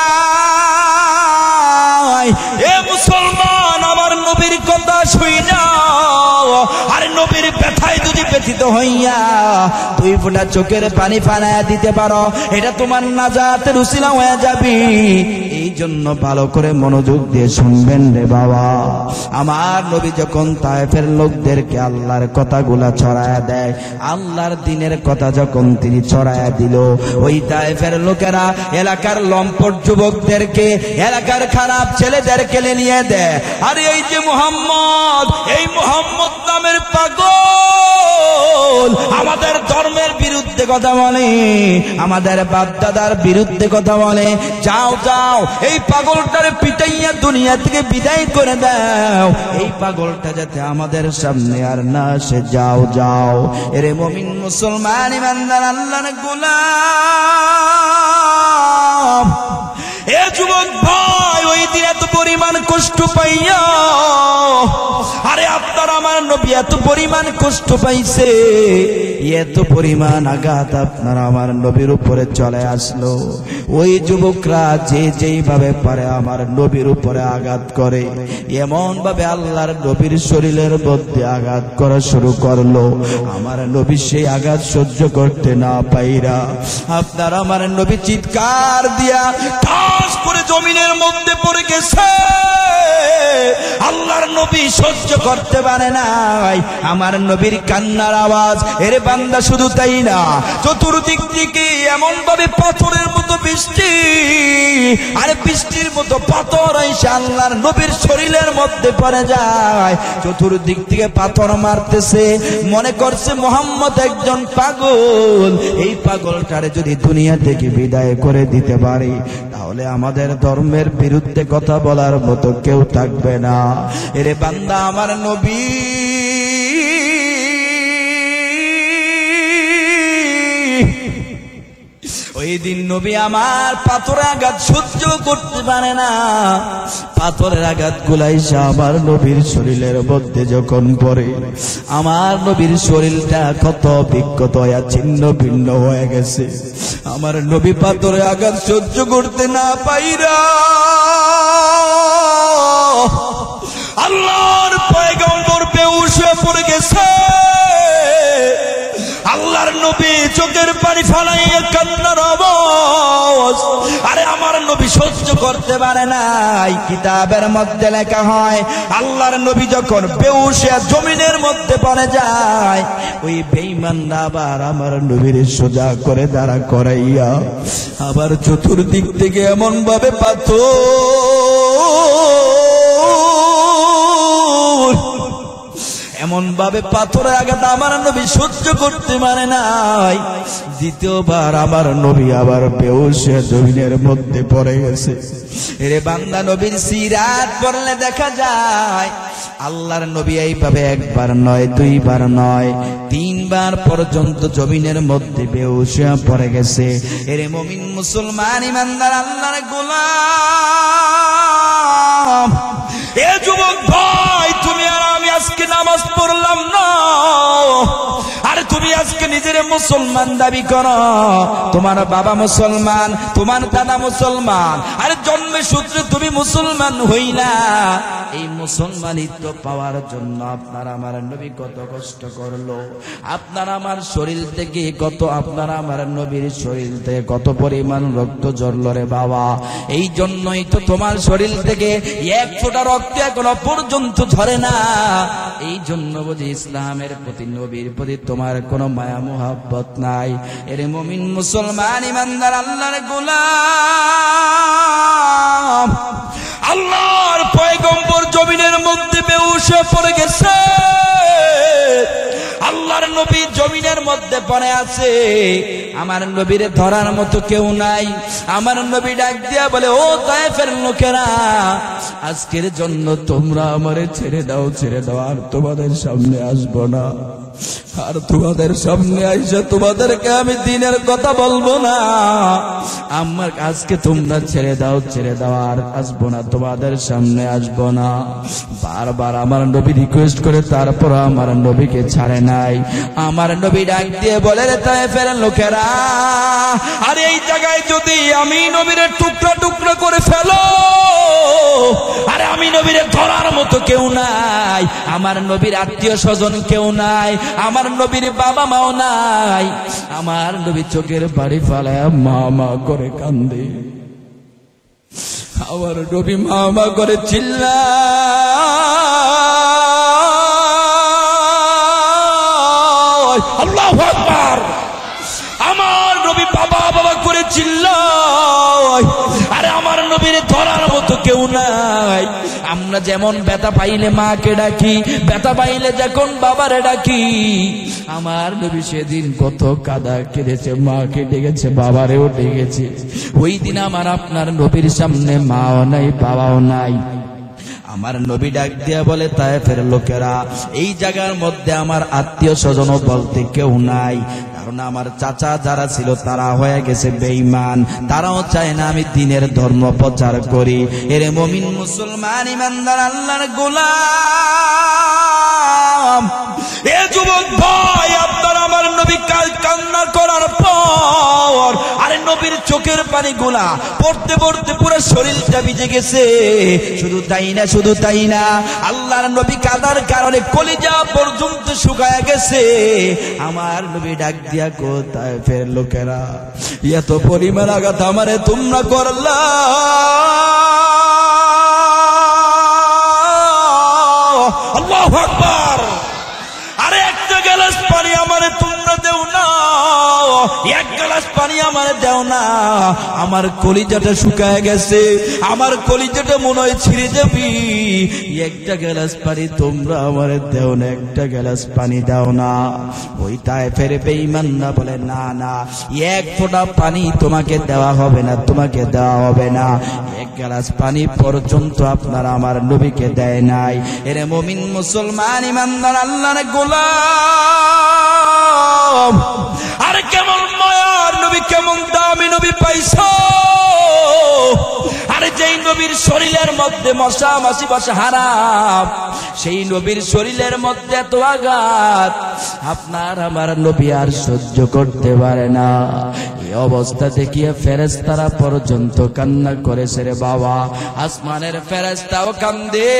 এ মুসলমান, আমার নবীর কথা শুই না, আর নবীর ব্যথায় যদি ব্যথিত হইয়া 2 ফোঁটা চোখের পানি ফানায়া দিতে পারো, এটা তোমার নাজাতের উসিলা হয়ে যাবে। এই জন্য ভালো করে মনোযোগ দিয়ে শুনবেন রে বাবা। আমার নবী যখন তায়েফের লোকদেরকে আল্লাহর কথাগুলা ছড়ায়া দেয়, আল্লাহর দ্বীনের কথা যখন তিনি ছড়ায়া দিল, ওই তায়েফের লোকেরা এলাকার লম্পট যুবকদেরকে, এলাকার খারাপ ছেলেদেরকে নিয়ে দেয়। আর এই যে মুহাম্মদ, এই মুহাম্মদ নামের পাগল আমাদের ধর্মের বিরুদ্ধে কথা বলে, আমাদের বাপ-দাদার বিরুদ্ধে কথা বলে। যাও যাও, এই পাগলটারে পিটাইয়া দুনিয়া থেকে বিদায় করে দাও, এই পাগলটা যাতে আমাদের সামনে আর না আসে। যাও যাও। এরে মুমিন মুসলমান ইমানদার আল্লাহর গোলাম, এ যুবক ভাই, ওই দিন এত পরিমাণ কষ্ট পাইয়া, আরে আপনার আমার নবী এত পরিমাণ কষ্ট পাইছে, এত পরিমাণ আঘাত আপনার আমার নবীর উপরে চলে আসলো। ওই যুবকরা যে যেইভাবে পারে আমার নবীর উপরে আঘাত করে, এমন ভাবে আল্লাহর নবীর শরীরের মধ্যে আঘাত করা শুরু করলো। আমার নবী সেই আঘাত সহ্য করতে না পাইরা আপনার আমার নবী চিৎকার দিয়া ঠাস করে জমিনের মধ্যে পড়ে গেছে। আল্লাহর নবী সহ্য করতে পারে নাই আমার নবীর কান্নার আওয়াজ। এর বান্দা শুধু তাই না, চতুর্দিক থেকে এমন ভাবে পাথরের মতো বৃষ্টি, আরে বৃষ্টির মতো পাথর এসে আল্লাহর নবীর শরীরের মধ্যে পড়ে যায়। চতুর্দিক থেকে পাথর মারতেছে, মনে করছে মুহাম্মদ একজন পাগল, এই পাগলটারে যদি দুনিয়া থেকে বিদায় করে দিতে পারি, তাহলে আমাদের ধর্মের বিরুদ্ধে কথা বলার মতো কেউ থাকবে না। এরে বান্দা আমার নবী ওই দিন নবী আমার পাথরের আঘাত সহ্য করতে পারে না। পাথরের আঘাত গুলাইসা আমার নবীর শরীরের মধ্যে যখন পড়ে, আমার নবীর শরীরটা কত বিক্ষত হয়ে ছিন্ন ভিন্ন হয়ে গেছে। আমার নবী পাথরের আঘাত সহ্য করতে না পাইরা আল্লাহর পয়গম্বর বেহুশ হয়ে পড়ে গেছে। আল্লাহর নবী চোখের পানি ফালাইয়া কান্নার আওয়াজ। আরে আমার নবী সহ্য করতে পারে নাই। কিতাবের মধ্যে লেখা হয়, আল্লাহর নবী যখন বেহুশ হয়ে জমিনের মধ্যে পড়ে যায়, ওই বেঈমানরা আবার আমার নবীর সোজা করে দাঁড়া করাইয়া আবার চতুর্দিক থেকে এমন ভাবে এমন ভাবে পাথরের আঘাত আমার নবী সহ্য করতে পারে নাই। দ্বিতীয়বার আমার নবী আবার বেহুশ হয়ে জমিনের মধ্যে পড়ে গেছে। এরে বান্দা, নবীর সিরাত পড়লে দেখা যায় আল্লাহর নবী এইভাবে একবার নয়, দুইবার নয়, 3 বার পর্যন্ত জমিনের মধ্যে বেহুশ হয়ে পড়ে গেছে। এরে মুমিন মুসলমান ইমানদার আল্লাহর গোলাম, এ যুবক ভাই, তুমি আর আমি আজকে নামাজ পড়লাম না, আরে তুমি আজকে নিজের মুসলমান দাবি করো, তোমার বাবা মুসলমান, তোমার দাদা মুসলমান, আরে জন্মের সূত্রে তুমি মুসলমান হইলা। এই মুসলমানিত্ব পাওয়ার জন্য আপনার আমার নবী কত কষ্ট করলো, আপনার আমার শরীর থেকে কত, আপনার আমার নবীর শরীর থেকে কত পরিমাণ রক্ত ঝরলো রে বাবা। এই জন্যই তো তোমার শরীর থেকে 1 ফোঁটা রক্ত এখনো পর্যন্ত ঝরে না। এই জন্য বুঝি ইসলামের প্রতি, নবীর প্রতি তোমার কোনো মায়া মোহাব্বত নাই। এর মুমিন মুসলমান ইমানদার আল্লাহর গোলাম, আল্লাহর পয়গম্বর জমিনের মধ্যে বেহুশ হয়ে পড়ে গেছে। আল্লাহর নবী জমিনের মধ্যে পড়ে আছে, আমার নবীরে ধরার মতো কেউ নাই। আমার নবী ডাক দিয়া বলে, ও তায়েফের লোকেরা, আজকের জন্য তোমরা আমারে ছেড়ে দাও, ছেড়ে দাও, আর তোমাদের সামনে আসবো না, আর তোমাদের সামনে আইসা তোমাদেরকে আমি দ্বীনের কথা বলবো না। আমার আজকে তোমরা ছেড়ে দাও, ছেড়ে দাও, আর আসবো না, তোমাদের সামনে আসবো না। বারবার আমার নবী রিকোয়েস্ট করে, তারপর আমার নবীকে ছাড়ে নাই। আমার নবী ডাক দিয়ে বলে, রে তায়েফের লোকেরা, আর এই জায়গায় যদি আমি নবীরে টুকরা টুকরা করে ফেলো, আরে আমি নবীরে ধরার মতো কেউ নাই, আমার নবীর আত্মীয় স্বজন কেউ নাই, আমার নবীর বাবা মাও নাই। আমার নবী চোখের বাড়ি ফালায় মা মা করে কান্দে। আমার নবী মা মা করে চিল্লায়, আল্লাহু আকবার। আমার নবী বাবা বাবা করে চিল্লায়, আরে আমার নবীর ধরার মতো কেউ নাই। আমরা যেমন ব্যথা পাইলে মাকে ডাকি, ব্যথা পাইলে যখন বাবারে ডাকি, আমার নবী সেদিন কত কাদা কেঁদেছে, মাকে ডেকেছে, বাবারেও ডেকেছে। ওই দিন আমার আপনার নবীর সামনে মাও নাই, বাবাও নাই। আমার নবী ডাক দিয়া বলে, তায়েফের লোকেরা, এই জায়গার মধ্যে আমার আত্মীয় স্বজন বলতে কেউ নাই, কারণ আমার চাচা যারা ছিল তারা হয়ে গেছে বেঈমান, তারাও চায় না আমি দ্বীনের ধর্ম প্রচার করি। এরে মুমিন মুসলমান ইমানদার আল্লাহর গোলাম, এ যুবক ভাই, আপনার আমার নবী কাল কান্না করার পর, আরে নবীর চোখের পানি গোলা পড়তে পড়তে পুরো শরীরটা ভিজে গেছে। শুধু তাই না, শুধু তাই না, আল্লাহর নবী কাদার কারণে কলিজা পর্যন্ত শুকায় গেছে। আমার নবী ডাক দিয়া, কোথায় ফের লোকেরা, এত পরিমাণ আঘাত আমারে তোমরা করলা, আল্লাহু আকবার। আরে একটা গ্লাস পানি আমারে তোমরা দেও না, এক গ্লাস পানি আমারে দেও না, আমার কলিজাটা শুকায় গেছে, আমার কলিজাটা মনে হয় ছিঁড়ে যাবি। একটা গ্লাস পানি তোমরা আমারে দেও না, একটা গ্লাস পানি দাও না। ওই তায়েফের বেঈমানরা বলে, না না, এক ফোঁটা পানি তোমাকে দেওয়া হবে না, তোমাকে দেওয়া হবে না। এক গ্লাস পানি পর্যন্ত আপনারা আমার নবীকে দেয় নাই। এরে মুমিন মুসলমান ইমানদার আল্লাহর গোলাম, আরে কেমন মায়ার নবী, কেমন দামি নবী পাইছো। আরে যেই নবীর শরীরের মধ্যে মশা মাছি বসা হারাম, সেই নবীর শরীরের মধ্যে এত আঘাত আপনার আমার নবী আর সহ্য করতে পারে না। এই অবস্থা দেখিয়ে ফেরেশতারা পর্যন্ত কান্না করেছে। রে বাবা, আসমানের ফেরেশতাও কান্দে,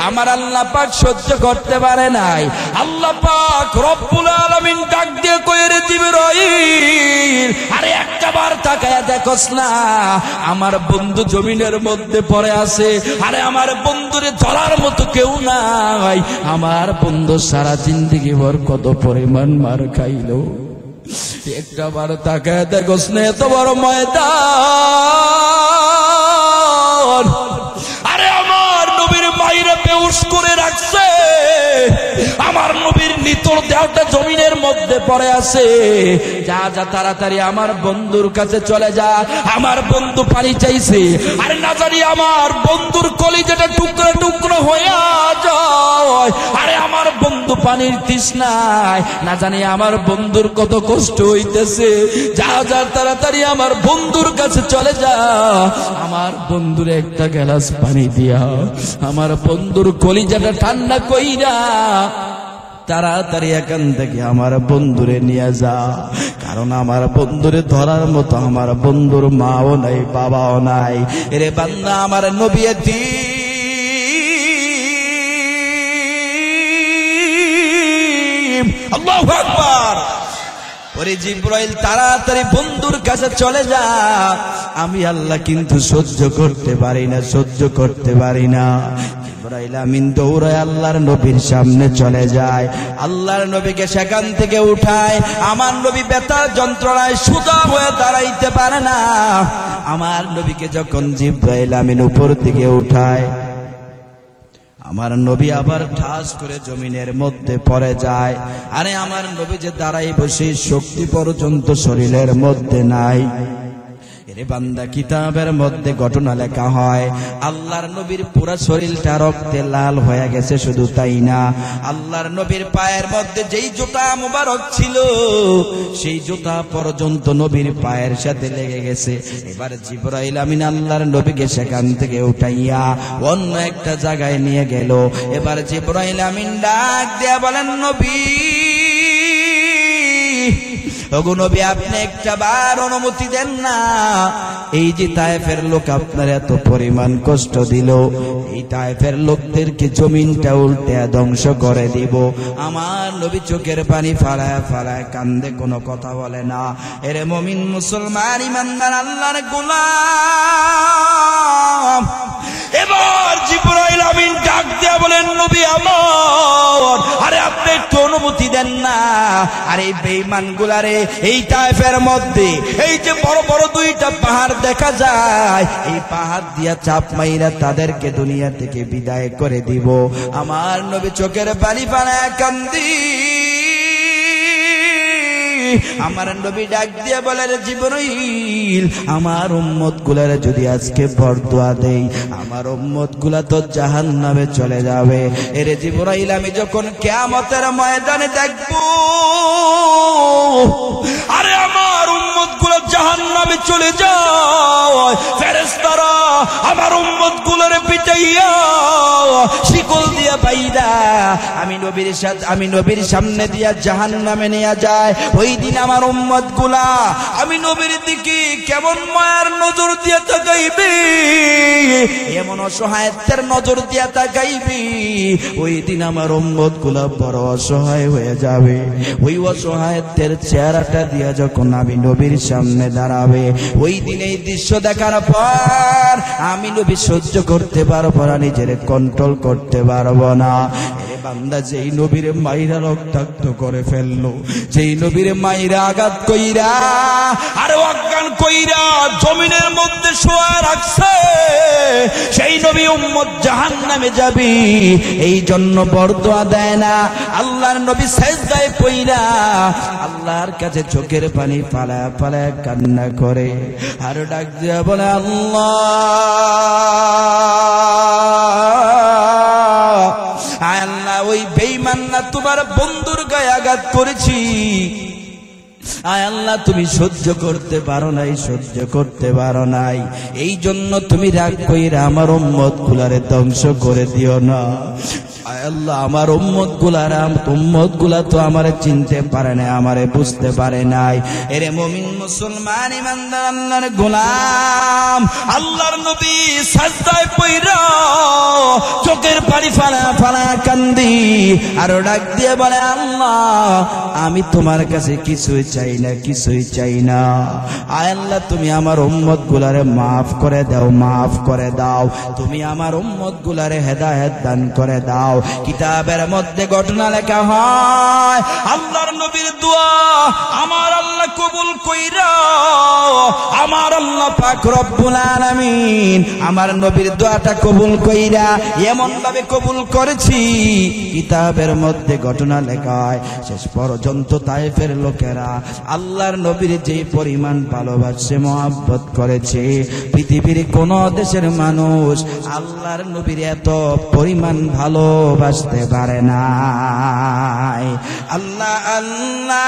আমার আল্লাহ পাক সহ্য করতে পারে নাই। আল্লাহ পাক রব্বুল আলামিন ডাক দিয়ে কয়ে, রে জিবরাইল, আরে একটাবার তাকায়া দেখোস না, আমার বন্ধু জমিনের মধ্যে পড়ে আছে, আরে আমার বন্ধুরে ধরার মতো কেউ নাই। আমার বন্ধু সারা জিন্দেগি ভর কত পরিমাণ মার খাইলো, একটা বার তাকায় দেখোস না, এত বড় ময়দান, আরে আমার নবীর মাইরা বেহুশ করে রাখছে, আমার নবীর নিতর দেহটা জমিনের মধ্যে পড়ে আছে। যা যা তাড়াতাড়ি আমার বন্ধুর কাছে চলে যা, আমার বন্ধু পানি চাইছে, আরে না জানি আমার বন্ধুর কলিজাটা টুকরো টুকরো হয়ে যায়, আরে আমার বন্ধু পানির তৃষ্ণায় না জানি আমার বন্ধুর কত কষ্ট হইতেছে। যা যা তাড়াতাড়ি আমার বন্ধুর কাছে চলে যা, আমার বন্ধুর একটা গ্লাস পানি দিয়া আমার বন্ধুর কলিজাটা ঠান্ডা কইরা তাড়াতাড়ি এখান থেকে আমার বন্ধুরে নিয়ে যা, কারণ আমার বন্ধুরে ধরার মতো আমার বন্ধুর মাও নাই, বাবাও নাই। এরে বান্দা, আমার নবী এতিম, আল্লাহু আকবার। ওরে জিবরাইল, তাড়াতাড়ি বন্ধুর কাছে চলে যা, আমি আল্লাহ কিন্তু সহ্য করতে পারি না, সহ্য করতে পারি না। জিবরাইল আমিন দৌড়ায় আল্লাহর নবীর সামনে চলে যায়, আল্লাহর নবীকে সেখান থেকে উঠায়। আমার নবী ব্যথা যন্ত্রণায় সুদা হয়ে দাঁড়াইতে পারে না। আমার নবীকে যখন জিবরাইল আমিন উপর দিকে উঠায়, আমার নবী আবার ঠাস করে জমিনের মধ্যে পড়ে যায়। আরে আমার নবী যে দাঁড়াই বসে শক্তি পর্যন্ত শরীরের মধ্যে নাই। এরে বান্দা, কিতাবের মধ্যে ঘটনা লেখা হয়, আল্লাহর নবীর পুরা শরীরটা রক্তে লাল হয়ে গেছে। শুধু তাই না, আল্লাহর নবীর পায়ের মধ্যে যেই জুতা মুবারক ছিল, সেই জুতা পর্যন্ত নবীর পায়ের সাথে লেগে গেছে। এবার জিবরাইল আমিন আল্লাহর নবীকে সেখান থেকে উঠাইয়া অন্য একটা জায়গায় নিয়ে গেল। এবার জিবরাইল আমিন ডাক দিয়া বলেন, নবী, ওগো নবী, আপনি একটা বার অনুমতি দেন না, এই যে তায়েফের লোক আপনার এত পরিমাণ কষ্ট দিল, এই তায়েফের লোকদেরকে জমিনটা উল্টে ধ্বংস করে দিব। আমার নবী চোখের পানি ফালায় ফালায় কান্দে, কোনো কথা বলে না। এরে মুমিন মুসলমান ইমানদার আল্লাহর গোলাম, এবার জিবরাইল আমিন ডাক দিয়া বলেন, নবী আমার, আরে আপনি একটু অনুমতি দেন না। আর এই বেঈমান গুলারে এই তায়েফের মধ্যে এই যে বড় বড় দুইটা পাহাড় দেখা যায়, এই পাহাড় দিয়া চাপ মাইরা তাদেরকে দুনিয়া থেকে বিদায় করে দিব। আমার নবী চোখের পানি ফালায় কান্দি। আমার নবী ডাক দিয়ে বলেন, জিবরাইল, আমার উম্মত গুলারে যদি আজকে বরদোয়া দেই, আমার উম্মত গুলা তো জাহান্নামে চলে যাবে। এরে জিবরাইল, আমি যখন কিয়ামতের ময়দানে দেখব, আরে আমার উম্মত গুলা জাহান্নামে চলে যায়, ফেরেশতারা আমার উম্মত গুলারে পিটাইয়া শিকল দিয়া বাইদা আমি নবীর সামনে দিয়া জাহান্নামে নিয়ে যায়। ওই দিন আমার উম্মত গুলা আমি নবীর দিকে কেমন মায়ার নজর দিয়া তাকাইবে, এমন অসহায়ত্বের নজর দিয়া তাকাইবে। ওই দিন আমার উম্মত গুলা বড় অসহায় হয়ে যাবে। ওই অসহায়ত্বের চেহারাটা দিয়া যখন আমি নবীর সামনে দাঁড়াবে, ওই দিন এই দৃশ্য দেখার পর আমি নবী সহ্য করতে পারবো না, নিজের কন্ট্রোল করতে পারবো না। এরে বান্দা, যেই নবীর মাইরা রক্তাক্ত করে ফেললো, যেই নবীর মাইরা আঘাত কইরা আর অজ্ঞান কইরা জমিনের মধ্যে শোয়া রাখছে, সেই নবী উম্মত জাহান্নামে যাবে, এই জন্য বরদোয়া দেয় না। আল্লাহর নবী সেজদায় পইরা আল্লাহর কাছে চোখের পানি ফালায় ফালায় কান্না করে আর ডাক দিয়া বলে, আল্লাহ, আল্লাহ, ওই বেঈমান না তোমার বন্ধুর গায়ে আঘাত করেছি, আয় আল্লাহ, তুমি সহ্য করতে পারো নাই, সহ্য করতে পারো নাই, এই জন্য তুমি রাগ কইরা আমার উম্মত গুলারে ধ্বংস করে দিও না। আয় আল্লাহ, আমার উম্মত গুলা তো আমারে চিনতে পারে না, আমারে বুঝতে পারে নাই। এরে মুমিন মুসলমান ইমানদার আল্লাহর গোলাম, আল্লাহর নবী সাজদায় পইরা চোখের পানি ফালা ফালা কান্দি আর ডাক দিয়ে বলে, আল্লাহ, আমি তোমার কাছে কিছুই চাই না, কিছুই চাই না। আয় আল্লাহ, তুমি আমার উম্মত গুলারে মাফ করে দাও, মাফ করে দাও, তুমি আমার উম্মত গুলারে হেদায়েত দান করে দাও। কিতাবের মধ্যে ঘটনা লেখা হয়, আল্লাহর নবীর দোয়া আমার আল্লাহ কবুল কইরা আমার আল্লাহ পাক রব্বুল আলামিন আমার নবীর দোয়াটা কবুল কইরা এমন ভাবে কবুল করেছি, কিতাবের মধ্যে ঘটনা লেখা হয়, শেষ পর্যন্ত তায়েফের লোকেরা আল্লাহর নবীর যে পরিমাণ ভালোবাসে, মহব্বত করেছে, পৃথিবীর কোন দেশের মানুষ আল্লাহর নবীর এত পরিমাণ ভালোবাসতে পারে না। আল্লাহ আল্লাহ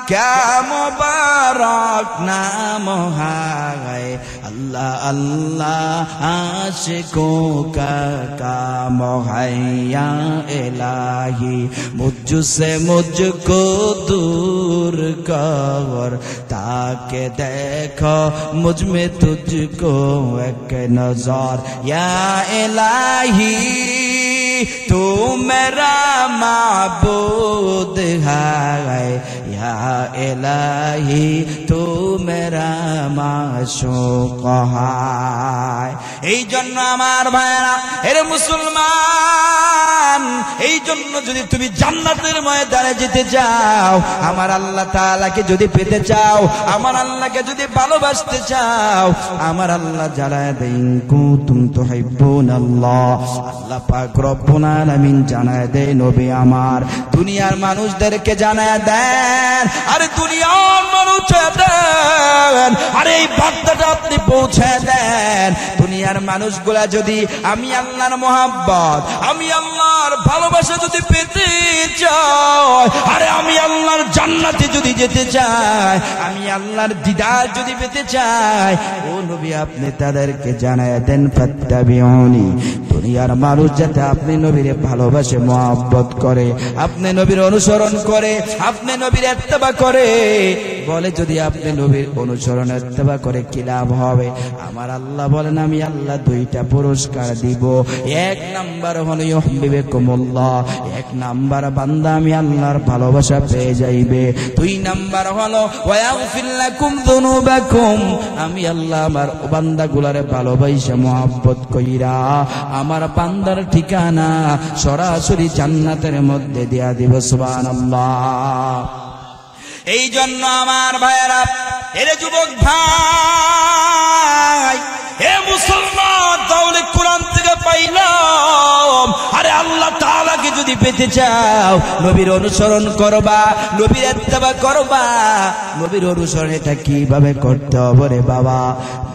ক্যা মুবারক নাম হায়, अल्लाह अल्लाह आशिकों का काम है या इलाही, मुझसे मुझको दूर कर ताकि देखो मुझ में तुझको एक नजर, या इलाही तू मेरा माबूद है, या इलाही तू मेरा माशूक है। এই জন্য আমার ভাইরা, এরে মুসলমান, এই জন্য যদি তুমি জান্নাতের ময়দানে যেতে চাও, আমার আল্লাহ তাআলাকে যদি পেতে চাও, আমার আল্লাহকে যদি ভালোবাসতে চাও, আমার আল্লাহ জানায় দেন কুনতুম তুহিব্বুনাল্লাহ, আল্লাহ পাক রব্বুল আলামিন জানায় দেয়, নবী আমার দুনিয়ার মানুষদেরকে জানায় দেয়, দেন, আরে দুনিয়ার মানুষ দেন, আরে এই বার্তাটা আপনি পৌঁছে দেন। দুনিয়ার মানুষগুলা যদি আমি আল্লাহর মহব্বত, আমি আল্লাহর ভালোবাসা যদি পেতে চাই, আরে আমি আল্লাহর জান্নাতে যদি যেতে চাই, আমি আল্লাহর দিদার যদি পেতে চাই, ও নবী আপনি তাদেরকে জানায় দেন ফাত্তাবিউনি। দুনিয়ার মানুষ যাতে আপনি নবীর ভালোবাসে, মহব্বত করে, আপনি নবীর অনুসরণ করে, আপনি নবীর ইত্তেবা করে, বলে যদি আপনি নবীর অনুসরণ ইত্তেবা করে কি লাভ হবে? আমার আল্লাহ বলেন আমি আল্লাহ দুইটা পুরস্কার দিব। এক নাম্বার হলো ইউহিব্বুকুমুল্লাহ, এক নাম্বার বান্দা আমি আল্লাহর ভালোবাসা পেয়ে যাইবে। দুই নাম্বার হলো ওয়ায়াগফির লাকুম যুনুবাকুম, আমি আল্লাহ আমার বান্দাগুলারে ভালোবাসা মহব্বত কইরা আমার বান্দার ঠিকানা সরাসরি জান্নাতের মধ্যে দিয়া দিব। সুবহানাল্লাহ। এই জন্য আমার ভাইয়েরা, এরে যুবক ভাই, হে মুসলমান, তাহলে কোরআন থেকে পাইলাম, আরে আল্লাহ তাআলাকে যদি পেতে চাও নবীর অনুসরণ করবা, নবীর ইত্তেবা করবা। নবীর অনুসরণ এটা কিভাবে করতে হবে রে বাবা?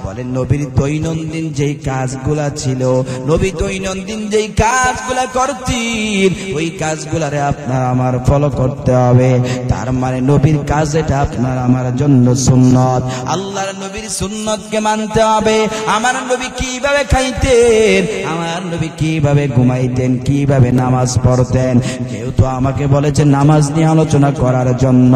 বলেন নবীর দৈনন্দিন যেই কাজগুলা ছিল, নবী দৈনন্দিন যেই কাজগুলা করতেন, ওই কাজগুলারে আপনার আমার ফলো করতে হবে। তার মানে নবীর কাজ এটা আপনার আমার জন্য সুন্নত। আল্লাহর নবীর সুন্নতকে মানতে হবে। আমার নবী কিভাবে খাইতেন, আমার নবী কিভাবে ঘুমাইতেন, কিভাবে নামাজ পড়তেন, যেহেতু আমাকে বলেছে নামাজ নিয়ে আলোচনা করার জন্য,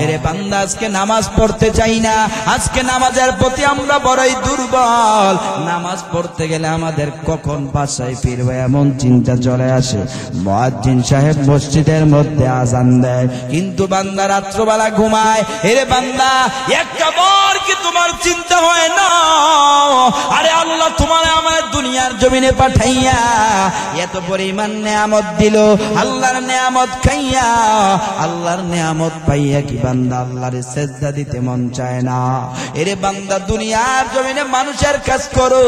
এরে বান্দা আজকে নামাজ পড়তে চাই না, আজকে নামাজের প্রতি আমরা বড়ই দুর্বল। নামাজ পড়তে গেলে আমাদের কখন বাসায় ফিরবে এমন চিন্তা চলে আসে। মুয়াজ্জিন সাহেব মসজিদের মধ্যে আযান দেয়, কিন্তু বান্দা রাত্রবেলা ঘুমায়। এরে বান্দা, একটা বার কি তোমার চিন্তা হয় না, আরে আল্লাহ তোমার আমার দুনিয়ার জমিনে পাঠাইয়া এত পরিমাণ নেয়ামত দিল, আল্লাহর নেয়ামত খাইয়া, আল্লাহর নেয়ামত পাইয়া কি বান্দা আল্লাহর সিজদা দিতে মন চায় না? এরে বান্দা, দুনিয়ার জমিনে মানুষের কাজ করো,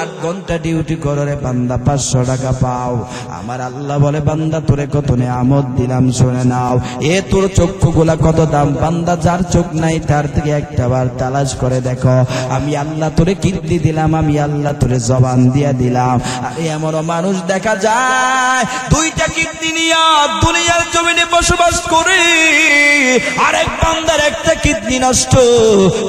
8 ঘন্টা ডিউটি করো রে বান্দা, 500 টাকা পাও। আমার আল্লাহ বলে বান্দা তোরে কত নেয়ামত দিলাম শুনে নাও। এ তোর চক্ষুগুলা কত দাম বান্দা, যার চোখ নাই তার থেকে একটা বার তালাশ করে দেখো। আমি আল্লাহ তোরে কীর্তি দিলাম, আমি আল্লাহ তোরে জবান দিয়া দিলাম। আরে এমন মানুষ দেখা যায় 2টা কিডনি নিয়ে দুনিয়ার জমিনে বসবাস করে, আরেক বান্দার একটা কিডনি নষ্ট।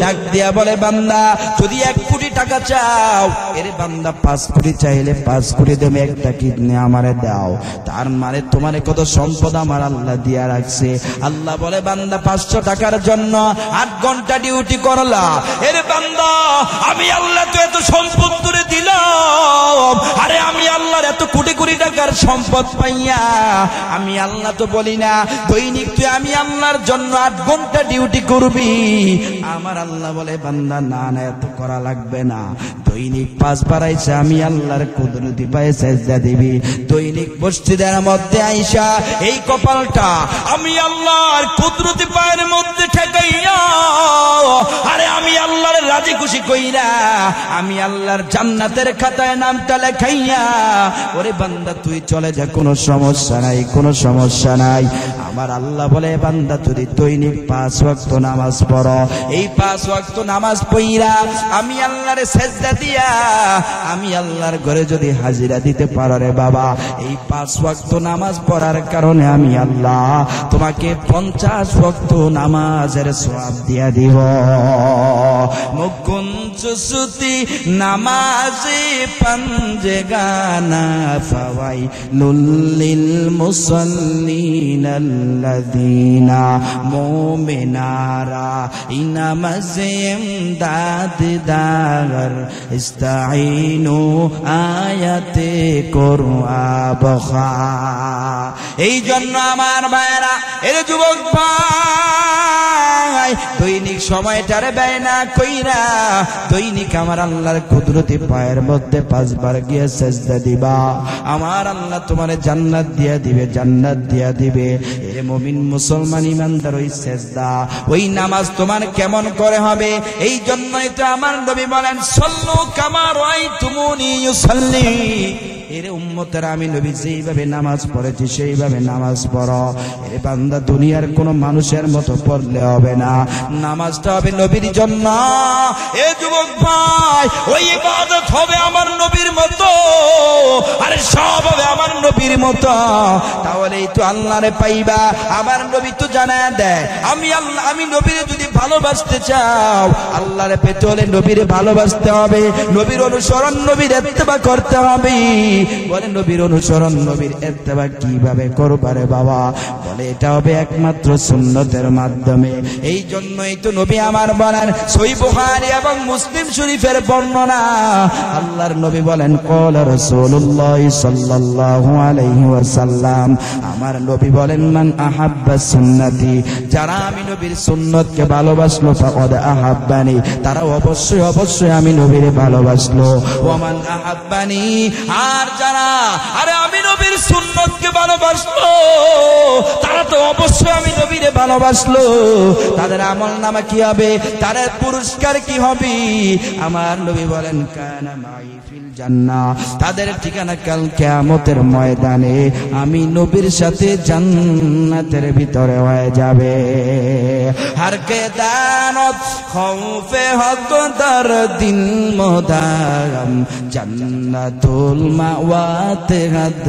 ডাক দিয়া বলে বান্দা যদি 1 কোটি টাকা চাও, এর বান্দা 5 কোটি চাইলে 5 কোটি দেবে, একটা কিডনি আমারে দাও। তার মানে তোমারে কত সম্পদ আমার আল্লাহ দিয়া রাখছে। আল্লাহ বলে বান্দা 500 টাকার জন্য 8 ঘন্টা ডিউটি করলা, এর বান্দা আমি আল্লাহ তো এত সম্পদ তোরে দিলাম, আরে আমি আল্লাহর এত কোটি কোটি টাকার সম্পদ পাইয়া আমি আল্লাহ তো বলি না দৈনিক তুই আমি আল্লাহর জন্য 8 ঘন্টা ডিউটি করবি। আমার আল্লাহ বলে বান্দা না না এত করা লাগবে না, দৈনিক 5 বার আইসা আমি আল্লাহর কুদরতি পায়ে সেজদা দিবি। দৈনিক মসজিদের মধ্যে আইসা এই কপালটা আমি আল্লাহর কুদরতি পায়ের মধ্যে ঠেকাইয়া, আরে আমি আল্লাহর রাজি খুশি কইরা আমি আল্লাহর জান্নাতের খাতায় নামটা লেখাইয়া, ওরে বান্দা তুই চলে যা, কোনো সমস্যা নাই, কোনো সমস্যা নাই। আমার আল্লাহ বলে বান্দা যদি দৈনিক 5 ওয়াক্ত নামাজ পড়ো, এই 5 ওয়াক্ত নামাজ পড়িরা আমি আল্লাহর সেজদা দিয়া আমি আল্লাহর ঘরে যদি হাজিরা দিতে পারো রে বাবা, এই 5 ওয়াক্ত নামাজ পড়ার কারণে আমি আল্লাহ তোমাকে 50 ওয়াক্ত নামাজের সওয়াব দিয়া দিব। মুকুঞ্জ সুতি নামাজে পঞ্জগানা ফাওয়াই লুল্লিল মুসাল্লিন আল্লাযীনা মুমিনারা ইনামাজে ইমদাদ দার ইস্তাঈনু আয়াতে কুরআব খা। এই জন্য আমার ভাইরা, এর যুবক ভাই, দৈনিক সময়টারে ব্যয় না কইরা দৈনিক আমার আল্লাহর কুদরতি পায়ের মধ্যে 5 বার গিয়ে সেজদা দিবা। আমার আল্লাহ তোমারে জান্নাত দিয়া দিবে, জান্নাত দিয়া দিবে। এ মুমিন মুসলমান ইমানদার, ওই সেজদা ওই নামাজ তোমার কেমন করে হবে? এই জন্যই তো আমার নবী বলেন সল্লু কামা রাআইতুমুনি ইউসাল্লি। এ এর উম্মতেরা আমি নবী যেইভাবে নামাজ পড়েছি সেইভাবে নামাজ পড়ো। এ বান্দা দুনিয়ার কোন মানুষের মতো পড়লে হবে না, নামাজটা হবে নবীর জন্য। এ যুবক ভাই, ওই ইবাদত হবে আমার নবীর মতো, আরে সব হবে আমার নবীর মতো। তাহলেই তো আল্লাহরে পাইবা। আমার নবী তো জানায় দেয়, আমি নবীরে যদি ভালোবাসতে চাও, আল্লাহরে পেতে হলে নবীরে ভালোবাসতে হবে, নবীর অনুসরণ, নবীর ইত্তেবা করতে হবে। বলে নবীর অনুসরণ, নবীর ইত্তেবা কিভাবে করবারে বাবা? বলে এটা হবে একমাত্র সুন্নতের মাধ্যমে। এই জন্যই তো নবী আমার বলেন, সহিহ বুখারী এবং মুসলিম শরীফের বর্ণনা, আল্লাহর নবী বলেন, ক্বালা রাসূলুল্লাহ সাল্লাল্লাহু আলাইহি ওয়াসাল্লাম, আমার নবী বলেন, মান আহাব্বা সুন্নতি, যারা আমি নবীর সুন্নতকে ভালোবাসলো, ফাকাদ আহাব্বানি, তারা অবশ্যই অবশ্যই আমি নবীরে ভালোবাসলো। ওয়া মান আহাব্বানি, আর যারা আরে আমি নবীর সুন্নতকে ভালোবাসলো, তারা তো অবশ্যই আমি নবীরে ভালোবাসলো। তাদের আমলনামা কি হবে? তাদের পুরস্কার কি হবে? আমার নবী বলেন, কানা মাই ফিল জান্নাহ, তাদের ঠিকানা কাল কিয়ামতের ময়দানে আমি নবীর সাথে জান্নাতের ভিতরে হয়ে যাবে। হর কে দানত খৌফে হক দর দিন মোদাম, জান্নাতুল মাওয়াতে হাদ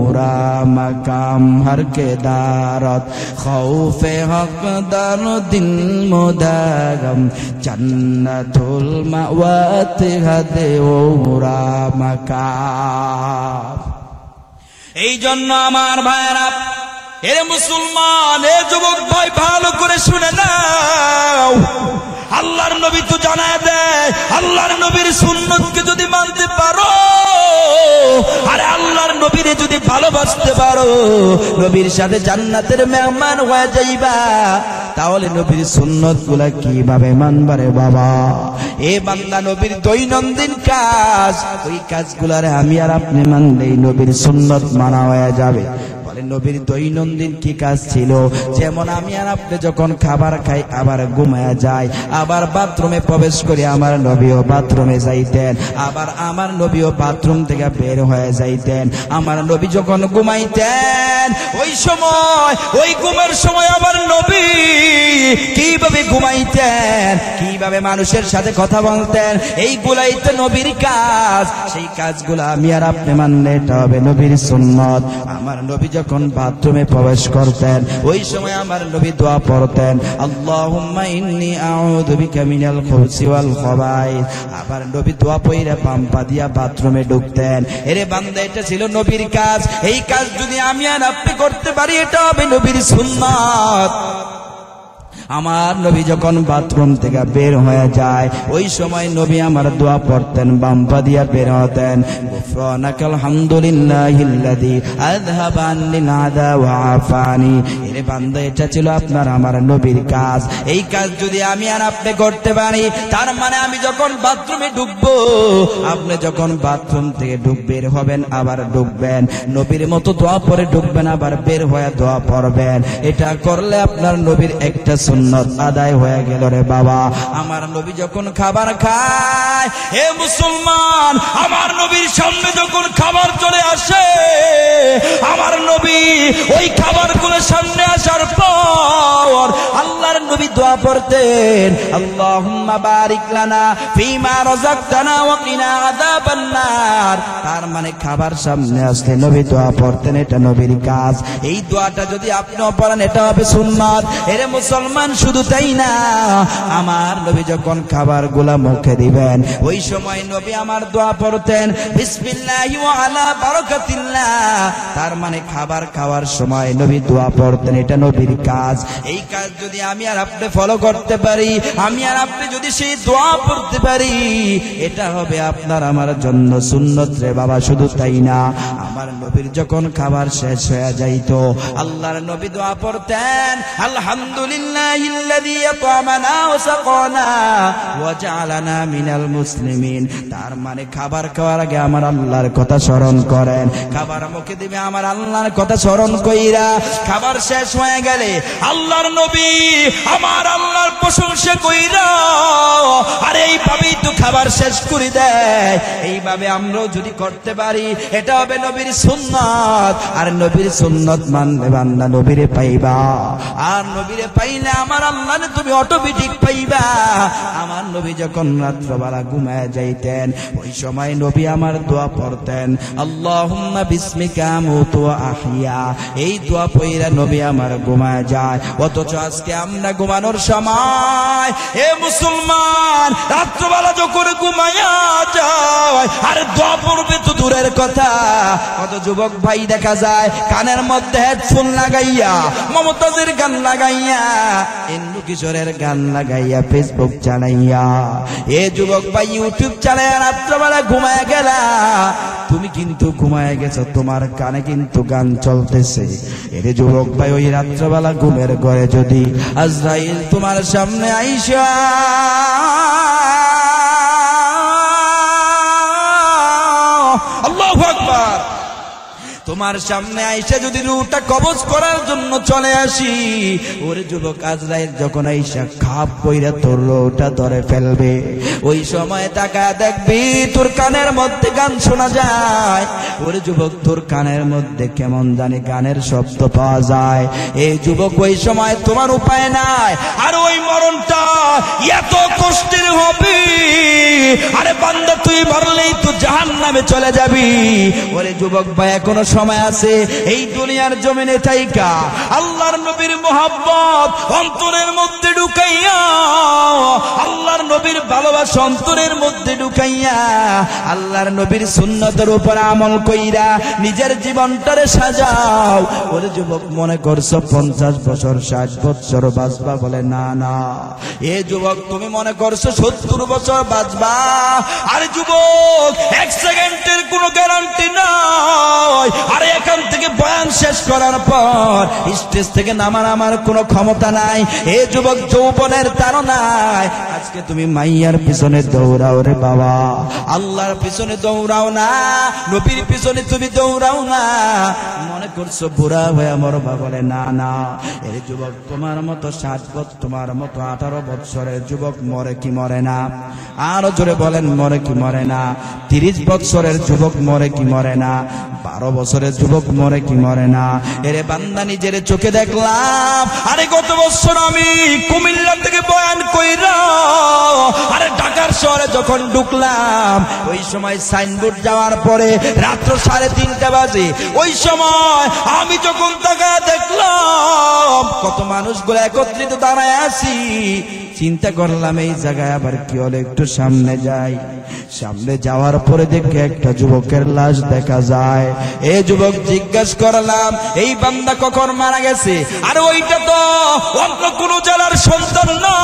ওরা মাকাম। হর কে দারত খৌফে হক দর দিন মোদাম, জান্নাতুল মাওয়াতে হাদ ওরা মাকাম। এই জন্য আমার ভাইরা, এ মুসলমান, এ যুবক ভাই, ভালো করে শুনে নাও। আল্লাহর নবী তো জানায় দেয়, আল্লাহর নবীর সুন্নতকে যদি মানতে পারো, আরে আল্লাহর নবীরে যদি ভালোবাসতে পারো, নবীর সাথে জান্নাতের মেহমান হয়ে যাইবা। তাহলে নবীর সুন্নতগুলা কিভাবে মানবারে বাবা? এ বান্দা, নবীর দৈনন্দিন কাজ, ওই কাজগুলারে আমি আর আপনি মানলেই নবীর সুন্নত মানা হয়ে যাবে। নবীর দৈনন্দিন কি কাজ ছিল? যেমন আমি আর আপনি যখন খাবার খাই, আবার ঘুমায়া যাই, আবার বাথরুমে প্রবেশ করি, আমার নবীও বাথরুমে যাইতেন, আবার আমার নবীও বাথরুম থেকে বের হয়ে যাইতেন। আমার নবী যখন ঘুমাইতেন, ওই সময়, ওই ঘুমের সময় আমার নবী কিভাবে ঘুমাইতেন, কিভাবে মানুষের সাথে কথা বলতেন, এইগুলাই তো নবীর কাজ। সেই কাজগুলো আমি আর আপনি মানলে এটা হবে নবীর সুন্নত। আমার নবী যখন বাথরুমে প্রবেশ করতেন, ওই সময় আমার নবী দোয়া পড়তেন, আল্লাহুম্মা ইন্নী আউযু বিকা মিনাল খুবসি ওয়াল খাবাইস। আবার নবী দোয়া পড়ে পাম্পা দিয়া বাথরুমে ঢুকতেন। এরে বান্দা, এটা ছিল নবীর কাজ। এই কাজ যদি আমি আর আপনি করতে পারি, এটা হবে নবীর সুন্নাত। আমার নবী যখন বাথরুম থেকে বের হয়ে যায়, ওই সময় নবী আমার দোয়া পড়তেন, বাম্পা দিয়া বের হতেন, গুফরানাকাল হামদুলিল্লাহিল্লাযী আযহাবা আন্নিল আযা ওয়া আফানি। এরে বান্দা, এটা ছিল আপনার আমার নবীর কাজ। এই কাজ যদি আমি আর আপনি করতে পারি, তার মানে আমি যখন বাথরুমে ঢুকবো, আপনি যখন বাথরুম থেকে বের হবেন, আবার ঢুকবেন, নবীর মতো দোয়া পড়ে ঢুকবেন, আবার বের হয়ে দোয়া পড়বেন। এটা করলে আপনার নবীর একটা সুন্নত আদায় হয়ে গেল রে বাবা। আমার নবী যখন খাবার খায়, হে মুসলমান, আমার নবীর সামনে যখন খাবার চলে আসে, আমার নবী ওই খাবারগুলো সামনে আসার পর আল্লাহর নবী দোয়া পড়তেন, আল্লাহুম্মা বারিক লানা ফীমা রাযাকতানা ওয়া কিনা আযাবান নার। তার মানে খাবার সামনে আসলে নবী দোয়া পড়তেন, এটা নবীর কাজ। এই দোয়াটা যদি আপনিও পড়েন, এটা হবে সুন্নাত। এরে মুসলমান, শুধু তাই না, আমার নবী যখন খাবারগুলা মুখে দিবেন, ওই সময় নবী আমার দোয়া পড়তেন, বিসমিল্লাহি ওয়া আলা বারাকাতিল্লাহ। তার মানে খাবার খাওয়ার সময় নবী দোয়া পড়তেন, এটা নবীর কাজ। এই কাজ যদি আমি আর আপনি ফলো করতে পারি, আমি আর আপনি যদি সেই দোয়া পড়তে পারি, এটা হবে আপনার আমার জন্য সুন্নত রে বাবা। শুধু তাই না, আমার নবীর যখন খাবার শেষ হয়ে যাইত, আল্লাহর নবী দোয়া পড়তেন, আলহামদুলিল্লাহিল্লাযী আত'আমানা ওয়া সাকানা ওয়া জা'আলানা মিনাল মুসলিমিন, তার মানে খাবার খাওয়ার আগে আমার আল্লাহর কথা স্মরণ করেন, খাবার মুখে দিবে আমার আল্লাহর কথা স্মরণ কইরা, খাবার শেষ হয়ে গেলে আল্লাহর নবী আমার আল্লাহর প্রশংসা কইরা, আর এইভাবেই তো খাবার শেষ করে দেয়। এইভাবে আমরাও যদি করতে পারি এটা হবে নবীর সুন্নাত। আর নবীর সুন্নাত মানলে বান্দা নবীরে পাইবা, আর নবীরে পাইলে আমার আল্লাহরে তুমি অটোমেটিক পাইবা। আমার নবী যখন রাত্রবেলা ঘুমায় যাইতেন ওই সময় নবী আমার দোয়া পড়তেন, আল্লাহুম্মা বিসমিকা আমুতু ওয়া আহইয়া। এই দোয়া পড়া নবী আমার ঘুমায় যায়। অথচ আজকে আমরা ঘুমানোর সময় হে মুসলমান রাত্রবেলা যখন ঘুমায়া যায় আর দোয়া পড়বে তো দূরের কথা, কত যুবক ভাই দেখা যায় কানের মধ্যে হেডফোন লাগাইয়া মমতাজের গান লাগাইয়া ইন্দু কিশোরের গান লাগাইয়া ফেসবুক চালাইয়া, এ যুবক ভাই ইউটিউব চালাইয়া রাত্রবেলা ঘুমায় গেলা। তুমি কিন্তু ঘুমায় গেছো, তোমার কানে কিন্তু গান চলতেছে। এর যুবক ভাই ওই রাত্রবেলা ঘুমের ঘরে যদি আজরাইল তোমার সামনে আইসা আল্লাহু আকবার তোমার সামনে আইসা যদি রূহটা কবজ করার জন্য চলে আসি, ওরে যুবক আজরাইল যখন আইসা খাপ কইরা তোর রূহটা ধরে ফেলবে, ওই সময় তাকায় দেখবি তোর কানের মধ্যে গান শোনা যায়। ওরে যুবক তোর কানের মধ্যে কেমন জানি গানের শব্দ পাওয়া যায়। এই যুবক ওই সময় তোমার উপায় নাই, আর ওই মরণটা এত কষ্টের হবে, আরে বান্দা তুই মরলেই তো জাহান্নামে চলে যাবি। ওরে যুবক ভাই এখনো সময় আছে, এই দুনিয়ার জমিনে থাইকা আল্লাহর নবীর মুহাব্বত অন্তরের মধ্যে ঢুকাইয়া, আল্লাহর নবীর ভালোবাসা অন্তরের মধ্যে ঢুকাইয়া, আল্লাহর নবীর সুন্নতের উপর আমল কইরা নিজের জীবনটারে সাজাও। ওরে যুবক মনে করছো 50 বছর 60 বছর বাঁচবা, বলে না না। এ যুবক তুমি মনে করছো 70 বছর বাঁচবা, আরে যুবক 1 সেকেন্ডের কোনো গ্যারান্টি নাই। আরে এখান থেকে বয়ান শেষ করার পর স্টেজ থেকে নামার আমার কোনো ক্ষমতা নাই। এ যুবক যৌবনের তাড়নায় আজকে তুমি মাইয়ার পিছনে দৌড়াও রে বাবা, আল্লাহর পিছনে দৌড়াও না, নবীর পিছনে তুমি দৌড়াও না। মনে করছো বুড়া হয়ে মরবা, বলে না না। এর যুবক তোমার মতো 60 বছর, তোমার মতো 18 বছরের যুবক মরে কি মরে না? আরো জোরে বলেন মরে কি মরে না? 30 বছরের যুবক মরে কি মরে না? 12 বছরের যুবক মরে কি মরে না? এরে বান্দা নিজের চোখে দেখলাম। আরে গত বছর আমি কুমিল্লা থেকে বয়ান কইরা আরে ঢাকার শহরে যখন ঢুকলাম, ওই সময় সাইনবোর্ড যাওয়ার পরে রাত্র 3:30 বাজে, ওই সময় আমি যখন তাকায় দেখলাম কত মানুষগুলো একত্রিত দাঁড়ায় আছি। চিন্তা করলাম এই জায়গায় আবার কি হলো, একটু সামনে যাই। সামনে যাওয়ার পরে দেখে একটা যুবকের লাশ দেখা যায়। এই যুবক জিজ্ঞাসা করলাম এই বান্দা কখন মারা গেছে? আরে ওইটা তো অন্য কোন জেলার সন্তান না,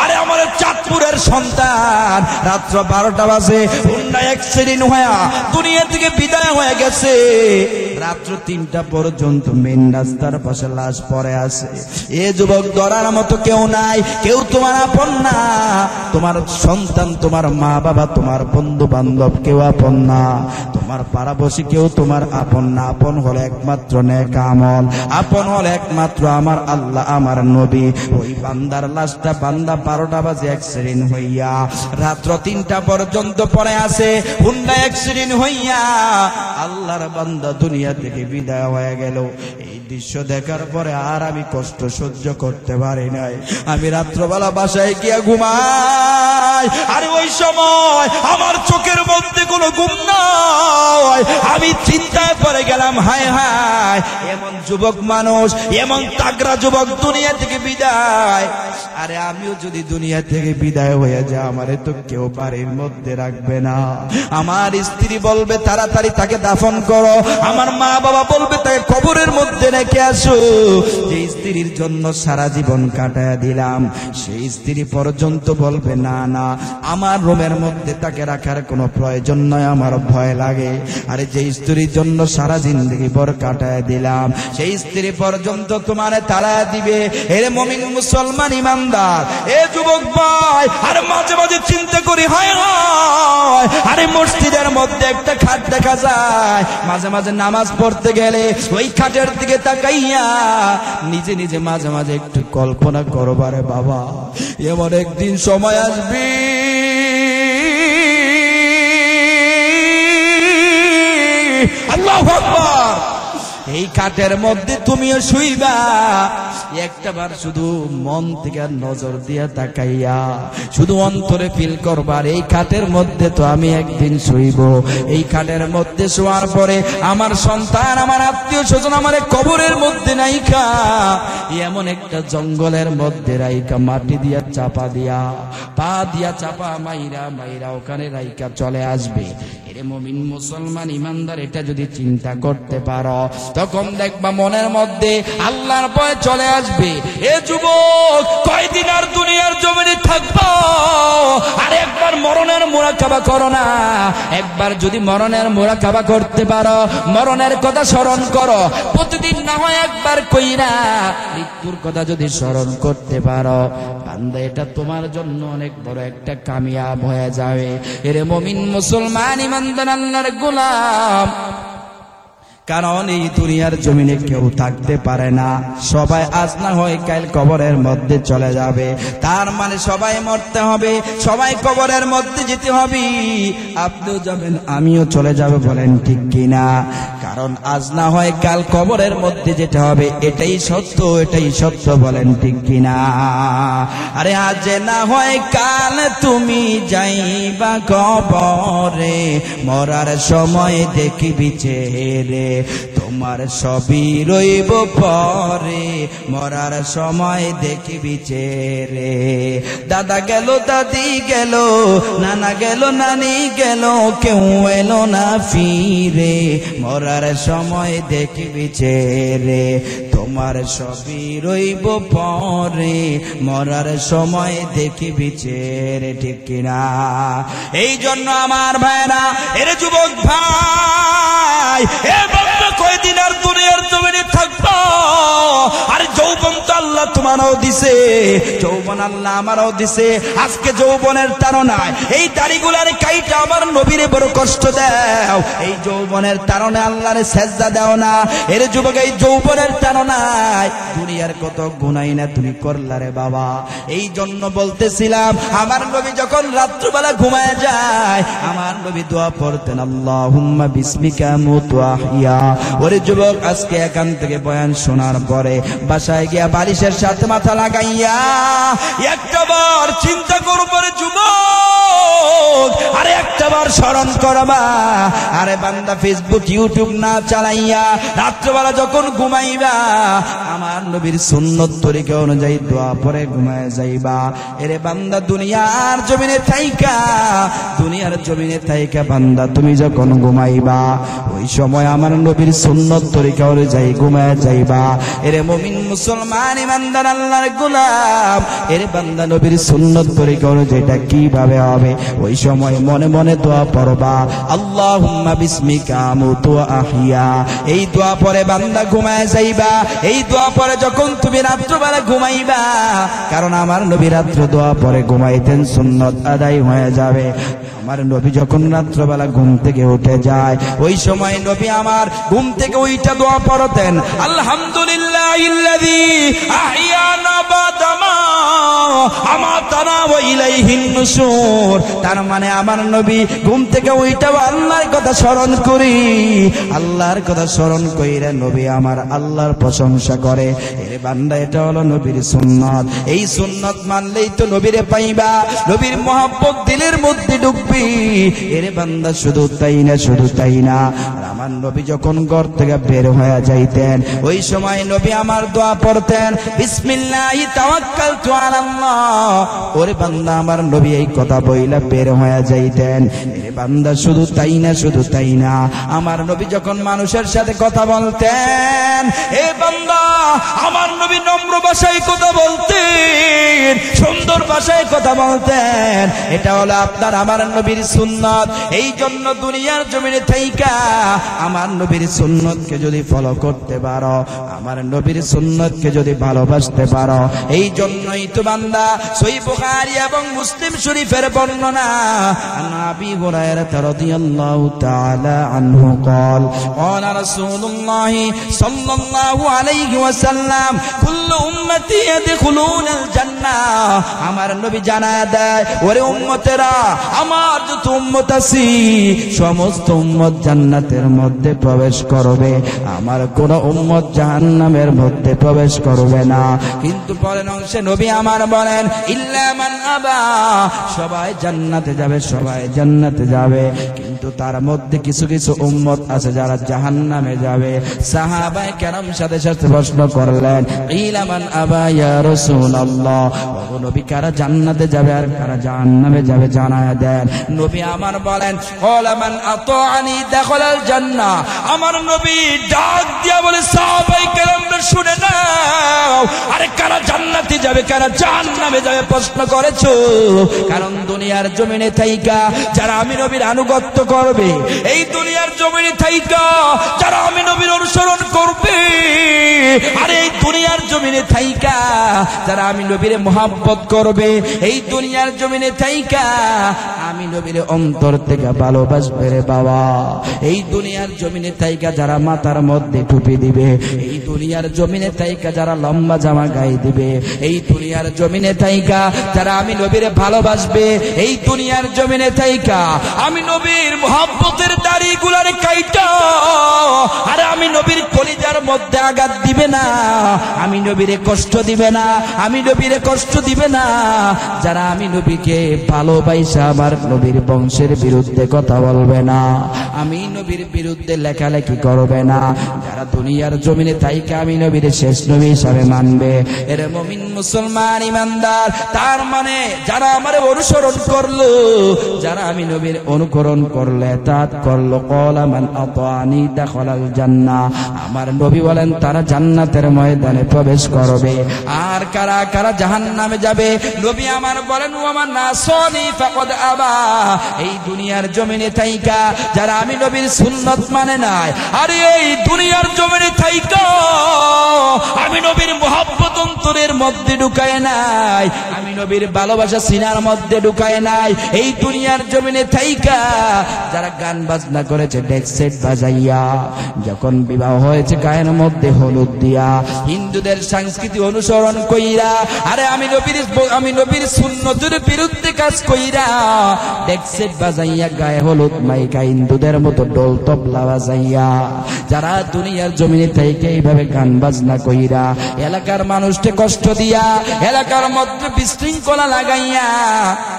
আরে আমার চাঁদপুরের সন্তান। রাত্র 12টা বাজে হুন্ডা অ্যাক্সিডেন্ট হয়ে দুনিয়া থেকে বিদায় হয়ে গেছে। রাত্র 3টা পর্যন্ত মেন রাস্তার পাশে লাশ পড়ে আছে। এ যুবক ধরার মতো কেউ নাই, কেউ তোমার আপন না, তোমার সন্তান, তোমার মা বাবা, তোমার বন্ধু বান্ধব কেউ আপন না, তোমার পাড়াবসী কেউ তোমার আপন না। আপন হলে একমাত্র নেক আমল, আপন হলে একমাত্র আমার আল্লাহ, আমার নবী। ওই বান্দার লাশটা বান্দা 12টা বাজে অ্যাক্সিডেন্ট হইয়া রাত্র 3টা পর্যন্ত পড়ে আছে। হুন্ডা অ্যাক্সিডেন্ট হইয়া আল্লাহর বান্দা দুনিয়া থেকে বিদায় হয়ে গেল। এই দৃশ্য দেখার পরে আর আমি কষ্ট সহ্য করতে পারি নাই। আমি রাত্রবেলা বাসায় গিয়া ঘুমাই, আর ওই সময় আমার চোখের মধ্যে কোনো ঘুম নাই। আমি চিন্তায় পড়ে গেলাম, হায় হায় এমন যুবক মানুষ, এমন তাগড়া যুবক দুনিয়া থেকে বিদায়। আরে আমিও যদি দুনিয়া থেকে বিদায় হয়ে যায়, আমারে তো কেউ বাড়ির মধ্যে রাখবে না। আমার স্ত্রী বলবে তাড়াতাড়ি তাকে দাফন করো, আমার মা বাবা বলবে তাকে কবরের মধ্যে রেখে আসো। যে স্ত্রীর জন্য সারা জীবন কাটায় দিলাম, সেই স্ত্রী পর্যন্ত বলবে না না, আমার রুমের মধ্যে তাকে রাখার কোনো প্রয়োজন নয়, আমার ভয় লাগে। আরে যে স্ত্রীর জন্য সারা জিন্দগি ভর কাটায় দিলাম, সেই স্ত্রী পর্যন্ত তোমারে তাড়া দিবে। এর মুমিন মুসলমান ইমান ইমানদার, এ যুবক ভাই, আর মাঝে মাঝে চিন্তা করি, হায় হায়, আরে মসজিদের মধ্যে একটা খাট দেখা যায়, মাঝে মাঝে নামাজ পড়তে গেলে ওই খাটের দিকে তাকাইয়া নিজে নিজে মাঝে মাঝে একটু কল্পনা করবারে বাবা, এমন একদিন সময় আসবে আল্লাহু আকবার, এই খাটের মধ্যে তুমিও শুইবা, একটাবার শুধু মন থেকে নজর দিয়া তাকাইয়া শুধু অন্তরে ফিল করবার, এই খাটের মধ্যে তো আমি একদিন শুইব, এই খাটের মধ্যে শোয়ার পরে আমার সন্তান, আমার আত্মীয় স্বজন আমার কবরের মধ্যে নাইকা, এমন একটা জঙ্গলের মধ্যে রাইকা, মাটি দিয়া চাপা দিয়া, পা দিয়া চাপা মাইরা মাইরা ওখানে রাইকা চলে আসবে। এরে মুমিন মুসলমান ইমানদার, এটা যদি চিন্তা করতে পারো তখন দেখবা মনের মধ্যে আল্লাহর ভয় চলে আসবে। এ যুবক, কয়দিন আর দুনিয়ার জমিনে থাকবো, আর একবার মরণের মুরাকাবা করো না, একবার যদি মরণের মুরাকাবা করতে পারো, মরণের কথা স্মরণ করো প্রতিদিন, না হয় একবার কইরা মৃত্যুর কথা যদি স্মরণ করতে পারো বান্দা, এটা তোমার জন্য অনেক বড় একটা কামিয়াব হয়ে যাবে। এরে মুমিন মুসলমান ইমানদার আল্লাহর গোলাম, কারণ এই দুনিয়ার জমিনে কেউ থাকতে পারে না, সবাই আজ না হয় কাল কবরের মধ্যে চলে যাবে, তার মানে সবাই মরতে হবে, সবাই কবরের মধ্যে যেতে হবে, আপনিও যাবেন আমিও চলে যাব, বলেন ঠিক কিনা? কারণ আজ না হয় কাল কবরের মধ্যে যেতে হবে, এটাই সত্য, এটাই সত্য, বলেন ঠিক কিনা? আরে আজ না হয় কাল তুমি যাইবা কবরে, মরার সময় দেখিবি চেহারে, তোমার সবই রইব পরে, মরার সময় দেখিবি চেহারে। দাদা গেল, দাদি গেল, নানা গেল, নানি গেল, কেউ এলো না ফিরে, মরার সময় দেখিবি চেহারে, তোমার সবই রইব পরে, মরার সময় দেখিবি চেহারে, ঠিক কিনা? এই জন্য আমার ভাইরা, এর যুবক ভাই, এ বাবা, কয়দিন আর দুনিয়ার জমিনে থাকবো, আর যৌবন তো আল্লাহ তোমারও দিছে, যৌবন আল্লাহ আমারও দিছে। আজকে যৌবনের তাড়নায় এই দাড়িগুলার কাইটা আমার নবীরে বড় কষ্ট দাও, এই যৌবনের তাড়নায় আল্লাহরে সেজদা দাও না। এর যুবক, এই যৌবনের তাড়নায় দুনিয়ার কত গুনাহ না তুমি করলা রে বাবা। এই জন্য বলতেছিলাম, আমার নবী যখন রাত্রিবেলা ঘুমায় যায়, আমার নবী দোয়া পড়তেন, আল্লাহুম্মা বিসমিকা মুতু আহিয়া। ওরে যুবক, আজকে এখান থেকে বয়ান শোনার পরে বাসায় গিয়া বালিশের সাথে মাথা লাগাইয়া একটাবার চিন্তা করবো রে যুবক, আরে একটাবার স্মরণ করবা, আরে বান্দা ফেসবুক ইউটিউব না চালাইয়া রাত্রবেলা যখন ঘুমাইবা আমার নবীর সুন্নত তরিকা অনুযায়ী দোয়া পরে ঘুমায় যাইবা। এরে বান্দা, দুনিয়ার জমিনে থাইকা, দুনিয়ার জমিনে থাইকা বান্দা তুমি যখন ঘুমাইবা ওই সময় আমার নবীর সুন্নত তরিকা অনুযায়ী ঘুমায় যাইবা। এরে মুমিন মুসলমান ইমানদার আল্লাহর গোলাম, এরে বান্দা নবীর সুন্নত তরিকা অনুযায়ী এটা কিভাবে হবে? ওই সময় মনে মনে দোয়া পড়বা, আল্লাহুম্মা বিসমিকা মুতু আহিয়া। এই দোয়া পরে বান্দা ঘুমায় যাইবা। এই দোয়া পরে যখন তুমি রাত্রবেলা ঘুমাইবা, কারণ আমার নবী রাত্র দোয়া পরে ঘুমাইতেন, সুন্নত আদায় হয়ে যাবে। আমার নবী যখন রাত্রবেলা ঘুম থেকে উঠে যায় ওই সময় নবী আমার ঘুম থেকে ওইটা দোয়া পড়তেন, আলহামদুলিল্লাহিল্লাযী আহিয়ানা বাদামা আমাতানা ওয়া ইলাইহিন নুশুর। তার মানে আমার নবী ঘুম থেকে ওইটা আল্লাহর কথা স্মরণ করি, আল্লাহর কথা স্মরণ কইরা নবী আমার আল্লাহর প্রশংসা করে। এরে বান্দা, এটা হলো নবীর সুন্নাত। এই সুন্নাত মানলেই তো নবীরে পাইবা, নবীর মহব্বত দিলের মধ্যে ঢুকবে। এরে বান্দা, শুধু তাই না, শুধু তাই না, আমার নবী যখন ঘর থেকে বের হয়ে যাইতেন ওই সময় নবী আমার দোয়া পড়তেন, বিসমিল্লাহি তাওয়াক্কালতু আলাল্লাহ। ওরে বান্দা, আমার নবী এই কথা বইলা বের হয়ে যাইতেন। এরে বান্দা, শুধু তাই না, শুধু তাই না, আমার নবী যখন মানুষের সাথে কথা বলতেন, এ বান্দা, আমার নবী নম্র ভাষায় কথা বলতেন, সুন্দর ভাষায় কথা বলতেন। এটা হলো আপনার আমার আমার নবীর সুন্নাত। এই জন্য দুনিয়ার জমিনে থাইকা আমার নবীর সুন্নতকে যদি ফলো করতে পারো, আমার নবীর সুন্নতকে যদি ভালোবাসতে পারো, এই জন্যই তো বান্দা সহিহ বুখারী এবং মুসলিম শরীফের বর্ণনা আবি হুরায়রা রাদিয়াল্লাহু তাআলা আনহু قال قال رسول الله صلى الله عليه وسلم كل امتي يدخلون الجنه আমার নবী জানায় দেয়, ওরে উম্মতেরা, আমার যত উম্মত আছে সমস্ত উম্মত জান্নাতের মধ্যে প্রবেশ করবে, আমার কোন উম্মত জাহান্নামের মধ্যে প্রবেশ করবে না। কিন্তু পরের অংশে নবী আমার বলেন ইল্লা মান আবা, সবাই জান্নাতে যাবে, সবাই জান্নাতে যাবে, কিন্তু তার মধ্যে কিছু কিছু উম্মত আছে যারা জাহান্নামে যাবে। সাহাবায়ে কেরাম সাথে সাথে প্রশ্ন করলেন ইলা মান আবা ইয়া রাসূলুল্লাহ, ও নবী কারা জান্নাতে যাবে আর কারা জাহান্নামে যাবে জানায়া দেন। নবী আমার বলেন ক্বালা মান আতাআনি দাখালাল জান্নাহ, আমার নবী ডাক দিয়া বলে সাহাবায়ে কেরামরা শুনে নাও, আরে কারা জান্নাতে যাবে কারা জাহান্নামে যাবে প্রশ্ন করেছো, কারণ দুনিয়ার জমিনে থাইকা যারা আমি নবীর আনুগত্য করবে, এই দুনিয়ার জমিনে থাইকা যারা আমি নবীর অনুসরণ করবে, আরে এই দুনিয়ার জমিনে থাইকা যারা আমি নবীর মুহাব্বত করবে, এই দুনিয়ার জমিনে থাইকা আমি নবীর অন্তর থেকে ভালোবাসবে রে বাবা, এই দুনিয়ার জমিনে থাইকা যারা মাথার মধ্যে টুপি দিবে, এই দুনিয়ার জমিনে থাইকা যারা লম্বা জামা গায়ে দিবে, এই দুনিয়ার জমিনে থাইকা যারা আমি নবীরে ভালোবাসবে, এই দুনিয়ার জমিনে থাইকা আমি নবীর মুহাব্বতের দাড়িগুলারে কাইটা আরে আমি নবীর কলিজার মধ্যে আঘাত দিবে না, আমি নবীরে কষ্ট দিবে না, আমি নবীরে কষ্ট দিবে না, যারা আমি নবীকে ভালোবাসা আমার নবীর বংশের বিরুদ্ধে কথা বলবে না, আমি নবীর বিরুদ্ধে লেখালেখি করবে না, যারা দুনিয়ার জমিনে থাইকা আমি নবীর শেষ নবী হিসাবে মানবে, এর মুমিন মুসলমান ইমানদার, তার মানে যারা আমার অনুসরণ করলো, যারা আমি নবীর অনুকরণ করলে তাত করলো, ক্বালা মান আতাআনি দাখালাল জান্নাহ, আমার নবী বলেন তারা জান্নাতের ময়দানে প্রবেশ করবে। আর কারা কারা জাহান্নামে যাবে, নবী আমার বলেন ওয়া মান নাসানি ফাকাদ আবা, এই দুনিয়ার জমিনে থাইকা যারা আমি নবীর সুন্নাত মানে নাই, আরে এই দুনিয়ার জমিনে থাইকা আমি নবীর মুহাব্বত অন্তরের মধ্যে ঢুকায় নাই, আমি নবীর ভালোবাসা সিনার মধ্যে ঢুকায় নাই, এই দুনিয়ার জমিনে থাইকা যারা গান বাজনা করেছে ডেক সেট বাজাইয়া, যখন বিবাহ হয়েছে গায়ের মধ্যে হলুদ দিয়া, হিন্দুদের সংস্কৃতি অনুসরণ কইরা, আরে আমি নবীর সুন্নতের বিরুদ্ধে কাজ কইরা ডেক সেট বাজাইয়া গায়ে হলুদ মাইকা হিন্দুদের মতো ডোল তবলা বাজাইয়া, যারা দুনিয়ার জমিনে থেকে এইভাবে গান বাজনা কইরা এলাকার মানুষকে কষ্ট দিয়া, এলাকার মধ্যে বিশৃঙ্খলা লাগাইয়া,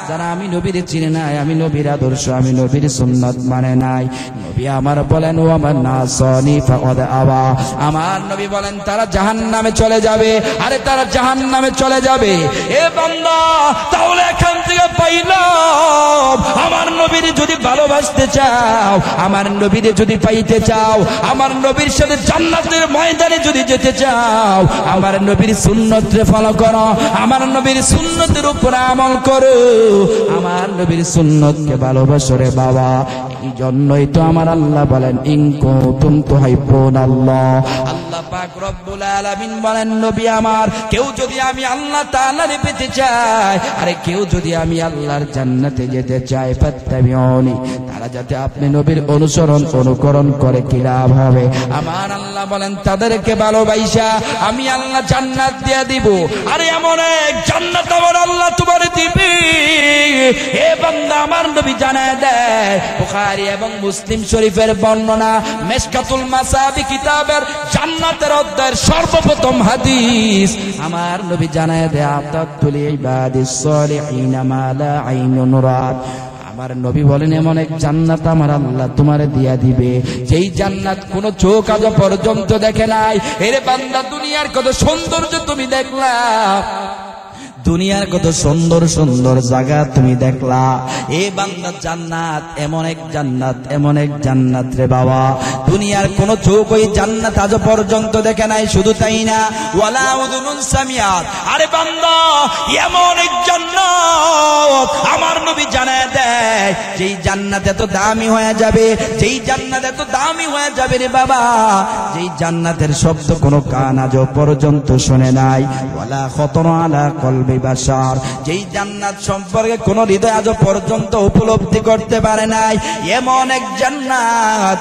যারা আমি নবীর চিনে নাই, আমি নবীর আদর্শ, আমি নবীর সুন্নাত মানে নাই, নবী আমার বলেন ওয়া মান নাসানি ফাকাদ আবা, আমার নবী বলেন তারা জাহান্নামে চলে যাবে, আরে তারা জাহান্নামে চলে যাবে। এ বান্দা, তাহলে এখান থেকে পাইলাম আমার নবীর যদি ভালোবাসতে চাও, আমার নবীর যদি পাইতে চাও, আমার নবীর সাথে জান্নাতের ময়দানে যদি যেতে চাও, আমার নবীর সুন্নতকে ফলো করো, আমার নবীর সুন্নতের উপর আমল করো, আমার নবীর সুন্নতকে ভালোবাসো রে বাবা। এই জন্যই তো আমার আল্লাহ বলেন ইন কুনতুম তুহিব্বুনাল্লাহ, আল্লাহ পাক রব্বুল আলামিন বলেন নবী আমার, কেউ যদি আমি আল্লাহ তাআলারে পেতে চায়, আরে কেউ যদি আমি আল্লাহর জান্নাতে যেতে চায়, ফাত্তাবিউনি, তারা যাতে আপনি নবীর অনুকরণ করে কি লাভ হবে, আমার আল্লাহ বলেন তাদেরকে ভালোবাসা আমি আল্লাহ জান্নাত দিয়ে দিব। আরে এমন এক জান্নাত আমার আল্লাহ তোমারে দিবে, হে বান্দা আমার নবী জানায় দেয়, বুখারী এবং মুসলিম শরীফের বর্ণনা, মিশকাতুল মাসাবি কিতাবের জান্নাতের অধ্যায়ের সর্বপ্রথম হাদিস, আমার নবী জানায় দেয় আতাতুল ইবাদিস সালিহিনা মা লা আইনুন রাত, আমার নবী বলেন এমন এক জান্নাত আমার আল্লাহ তোমারে দিয়া দিবে, যেই জান্নাত কোন চোখ আজ পর্যন্ত দেখে নাই। এরে বান্দা, দুনিয়ার কত সৌন্দর্য তুমি দেখলা, দুনিয়ার কত সুন্দর সুন্দর জায়গা তুমি দেখলা, এ বান্দা জান্নাত এমন এক জান্নাত, এমন এক জান্নাত রে বাবা, দুনিয়ার কোন চোখ ওই জান্নাত আজ পর্যন্ত দেখে নাই। শুধু তাই না, ওয়ালা উযুনুন সামিআত, আরে বান্দা এমন এক জান্নাত আমার নবী জানায় দেয়, যেই জান্নাত এত দামি হয়ে যাবে, যেই জান্নাত এত দামি হয়ে যাবে রে বাবা, যেই জান্নাতের শব্দ কোনো কান আজ পর্যন্ত শুনে নাই, ওয়ালা খতর আলা কলবি বাশার, যেই জান্নাত সম্পর্কে কোন হৃদয় আজ পর্যন্ত উপলব্ধি করতে পারে নাই, এমন এক জান্নাত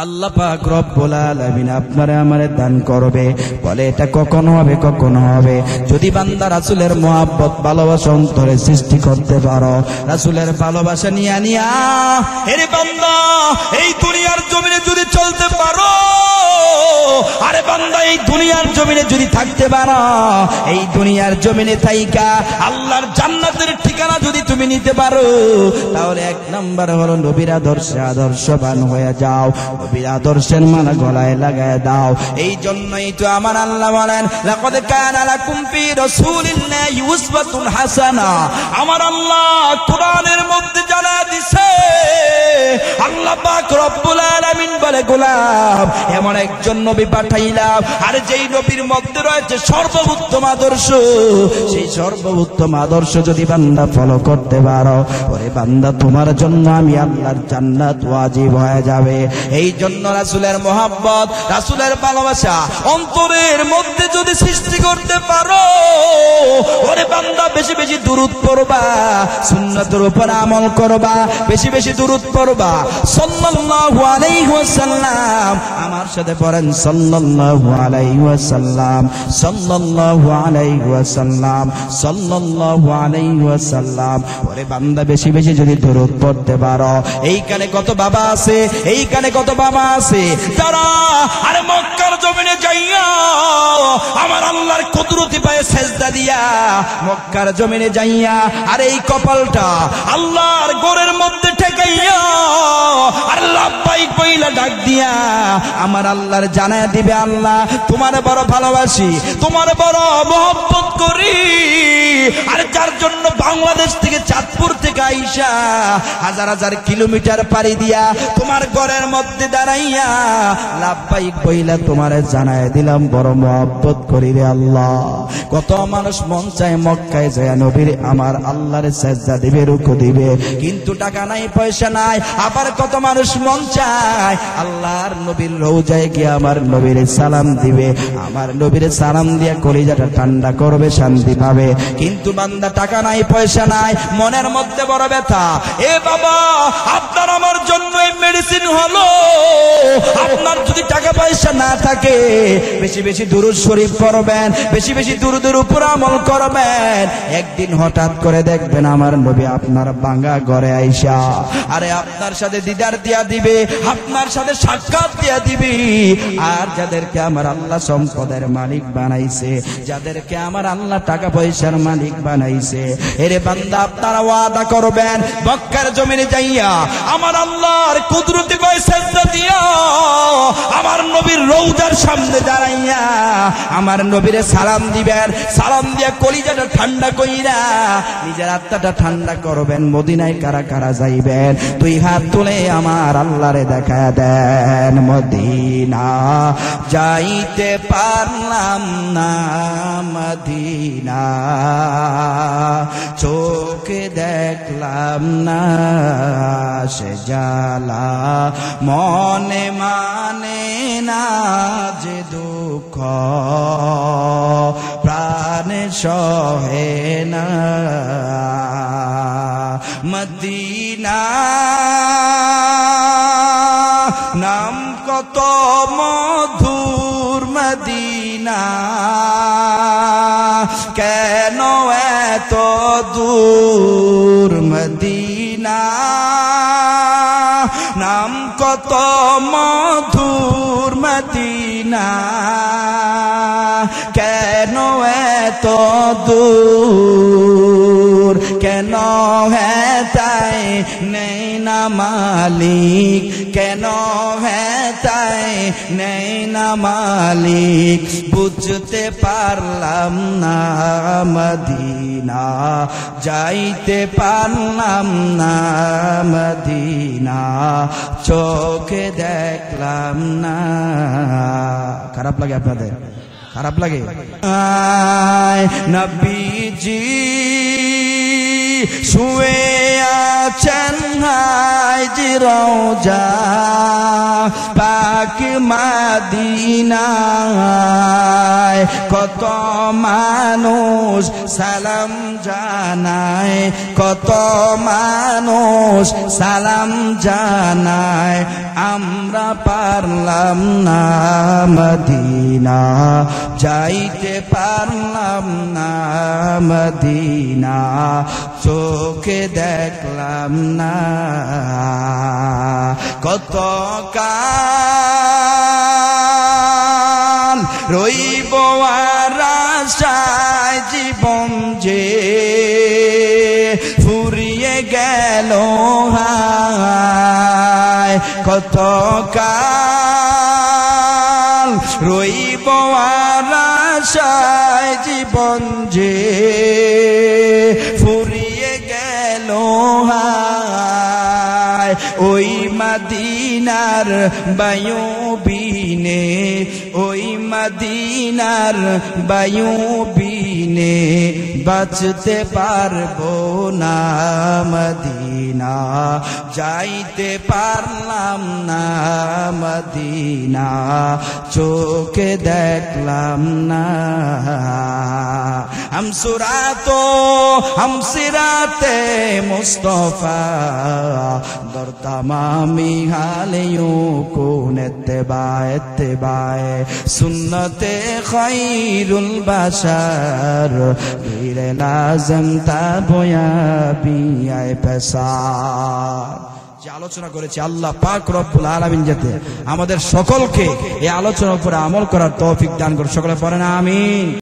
আল্লাহ পাক রব্বুল আলামিন আপনারে আমারে দান করবে। বলে এটা কখন হবে? কখন হবে? যদি বান্দা রাসূলের মহব্বত ভালোবাসা অন্তরে সৃষ্টি করতে পারো, রাসূলের ভালোবাসা নিয়া নিয়া এরে বান্দা এই দুনিয়ার জমিনে যদি চলতে পারো, আরে বান্দা এই দুনিয়ার জমিনে যদি থাকতে পারো, এই দুনিয়ার জমিনে থাইকা আল্লাহর জান্নাতের ঠিকানা যদি তুমি নিতে পারো, তাহলে এক নাম্বার হলো নবীর আদর্শে আদর্শবান হয়ে যাও, নবীর আদর্শের মালা গলায় লাগায় দাও। এই জন্যই তো আমার আল্লাহ বলেন, লাকাদ কানা লাকুম ফি রাসূলিল্লাহি উসওয়াতুন হাসানা। আমার আল্লাহ কোরআনের মধ্যে জানা দিছে, আল্লাহ পাক রব্বুল আলামিন বলে, গোলাম এমন একজন নবী পাঠাইলাম, আর যেই নবীর মধ্যে রয়েছে সর্বোত্তম আদর্শ, সেই সর্বোত্তম আদর্শ যদি বান্দা ফলো করতে পারো, ওরে বান্দা তোমার জন্য আমি আল্লাহর জান্নাত ওয়াজিব হয়ে যাবে। এই জন্য রাসূলের মহব্বত, রাসূলের ভালোবাসা অন্তরের মধ্যে যদি সৃষ্টি করতে পারো, ওরে বান্দা বেশি বেশি দুরূদ পড়বা, সুন্নাতের উপর আমল করবা, বেশি বেশি দুরূদ পড়বা সাল্লাল্লাহু আলাইহি ওয়াসাল্লাম। আমার সাথে পড়েন সাল্লাল্লাহু আলাইহি ওয়াসাল্লাম, সাল্লাল্লাহু আলাইহি ওয়াসাল্লাম, সাল্লাল্লাহু আলাইহি ওয়াসাল্লাম। ওরে বান্দা বেশি বেশি যদি দুরূদ পড়তে পারো, এইখানে কত বাবা আছে, এইখানে কত বাবা আছে যারা আরে মক্কার জমিনে যাইয়া আমার আল্লাহর কুদরতি পায়ে সেজদা দিয়া, মক্কার জমিনে যাইয়া আর এই কপালটা আল্লাহর গোরের মধ্যে ঠেকাইয়া আল্লাহ পাই কইলা ডাক দিয়া আমার আল্লাহর জানায়া দিবে, আল্লাহ তোমার বড় ভালোবাসি, তোমার বড় মহব্বত করি। আর যার জন্য বাংলাদেশ থেকে চাঁদপুর থেকে আইসা হাজার হাজার কিলোমিটার পাড়ি দিয়া তোমার ঘরের মধ্যে দাঁড়াইয়া লাভবাহিক বইলা তোমারে জানায় দিলাম বড় মহব্বত করি রে আল্লাহ। কত মানুষ মন চায় মক্কায় যায় নবীর আমার আল্লাহর সেজদা দিবে, রুকু দিবে, কিন্তু টাকা নাই, পয়সা নাই। আবার কত মানুষ মন চায় আল্লাহর নবীর রওজায় গিয়ে আমার নবীর সালাম দিবে, আমার নবীর সালাম দিয়া কলিজাটা ঠান্ডা করবে, শান্তি পাবে, কিন্তু বান্দা টাকা নাই, পয়সা নাই, মনের মধ্যে বড় ব্যথা। এ বাবা, আপনার আমার জন্য এই মেডিসিন হলো, আপনার যদি টাকা পয়সা না থাকে বেশি বেশি দুরূদ শরীফ পড়বেন, বেশি বেশি দুরূদের উপর আমল করবেন। একদিন হঠাৎ করে দেখবেন আমার নবী আপনার ভাঙা ঘরে আইসা আরে আপনার সাথে দিদার দিয়া দিবে, আপনার সাথে সাক্ষাৎ দিয়া দিবে। আর যাদেরকে আমার আল্লাহ সম্পদের মালিক বানাইছে, যাদেরকে আমার আল্লাহ টাকা পয়সার মালিক বানাইছে, এরে বান্দা আপনারা ওয়াদা করবেন মক্কার জমিনে যাইয়া আমার আল্লাহর কুদরতি পায়ে সেজদা দিয়া আমার নবীর রওজার সামনে দাঁড়াইয়া আমার নবীরে সালাম দিবেন, সালাম দিয়া কলিজাটা ঠান্ডা কইরা নিজের আত্মাটা ঠান্ডা করবেন। মদিনায় কারা কারা যাইবেন দুই হাত তুলে আমার আল্লাহরে দেখা দেন। মদিনা যাইতে পারলাম না, মদিনা চোখে দেখলাম না, সে জ্বালা মনে মানে না, যে দুঃখ প্রাণে সহে না। মদিনা নাম কত মধুর, মদিনা কেন এত দূর, মদিনা নাম কত মধুর, মদিনা কেন এত দূর, কেন হ্যাঁ তাই নেই না মালিক, কেন হ্যাঁ তাই নেই না মালিক, বুঝতে পারলাম না, মদিনা যাইতে পারলাম না, মদিনা চোখে দেখলাম না। খারাপ লাগে আপনাদের? খারাপ লাগে? নবীজি শুয়ে আছেন হাজি রওজা পাক মদিনায় কত মানুষ সালাম জানায় কত মানুষ সালাম জানায় আমরা পারলাম না মদিনা যাইতে পারলাম না মদিনা চোখে দেখলাম না কত কাল রইব আর আশায় জীবন যে ফুরিয়ে গেল হায় কত কাল রইব আর আশায় জীবন যে ফুরিয়ে গেল হায় ওই মদিনার বায়ু বিনে ওই মদিনার বায়ু বিনে বাঁচতে পারবো না মদিনা যাইতে পারলাম না মদিনা চোখে দেখলাম না हम सुरातो हम सिराते मुस्तफा दर तमामी हालियों को इत्तिबाए सुन्नते खैरुल बशर वीर लाज़म ताबोया बियाए पेसार যে আলোচনা করেছি আল্লাহ পাক রব্বুল আলামিন যাতে আমাদের সকলকে এই আলোচনার উপরে আমল করার তৌফিক দান করে সকলে পড়েন আমিন।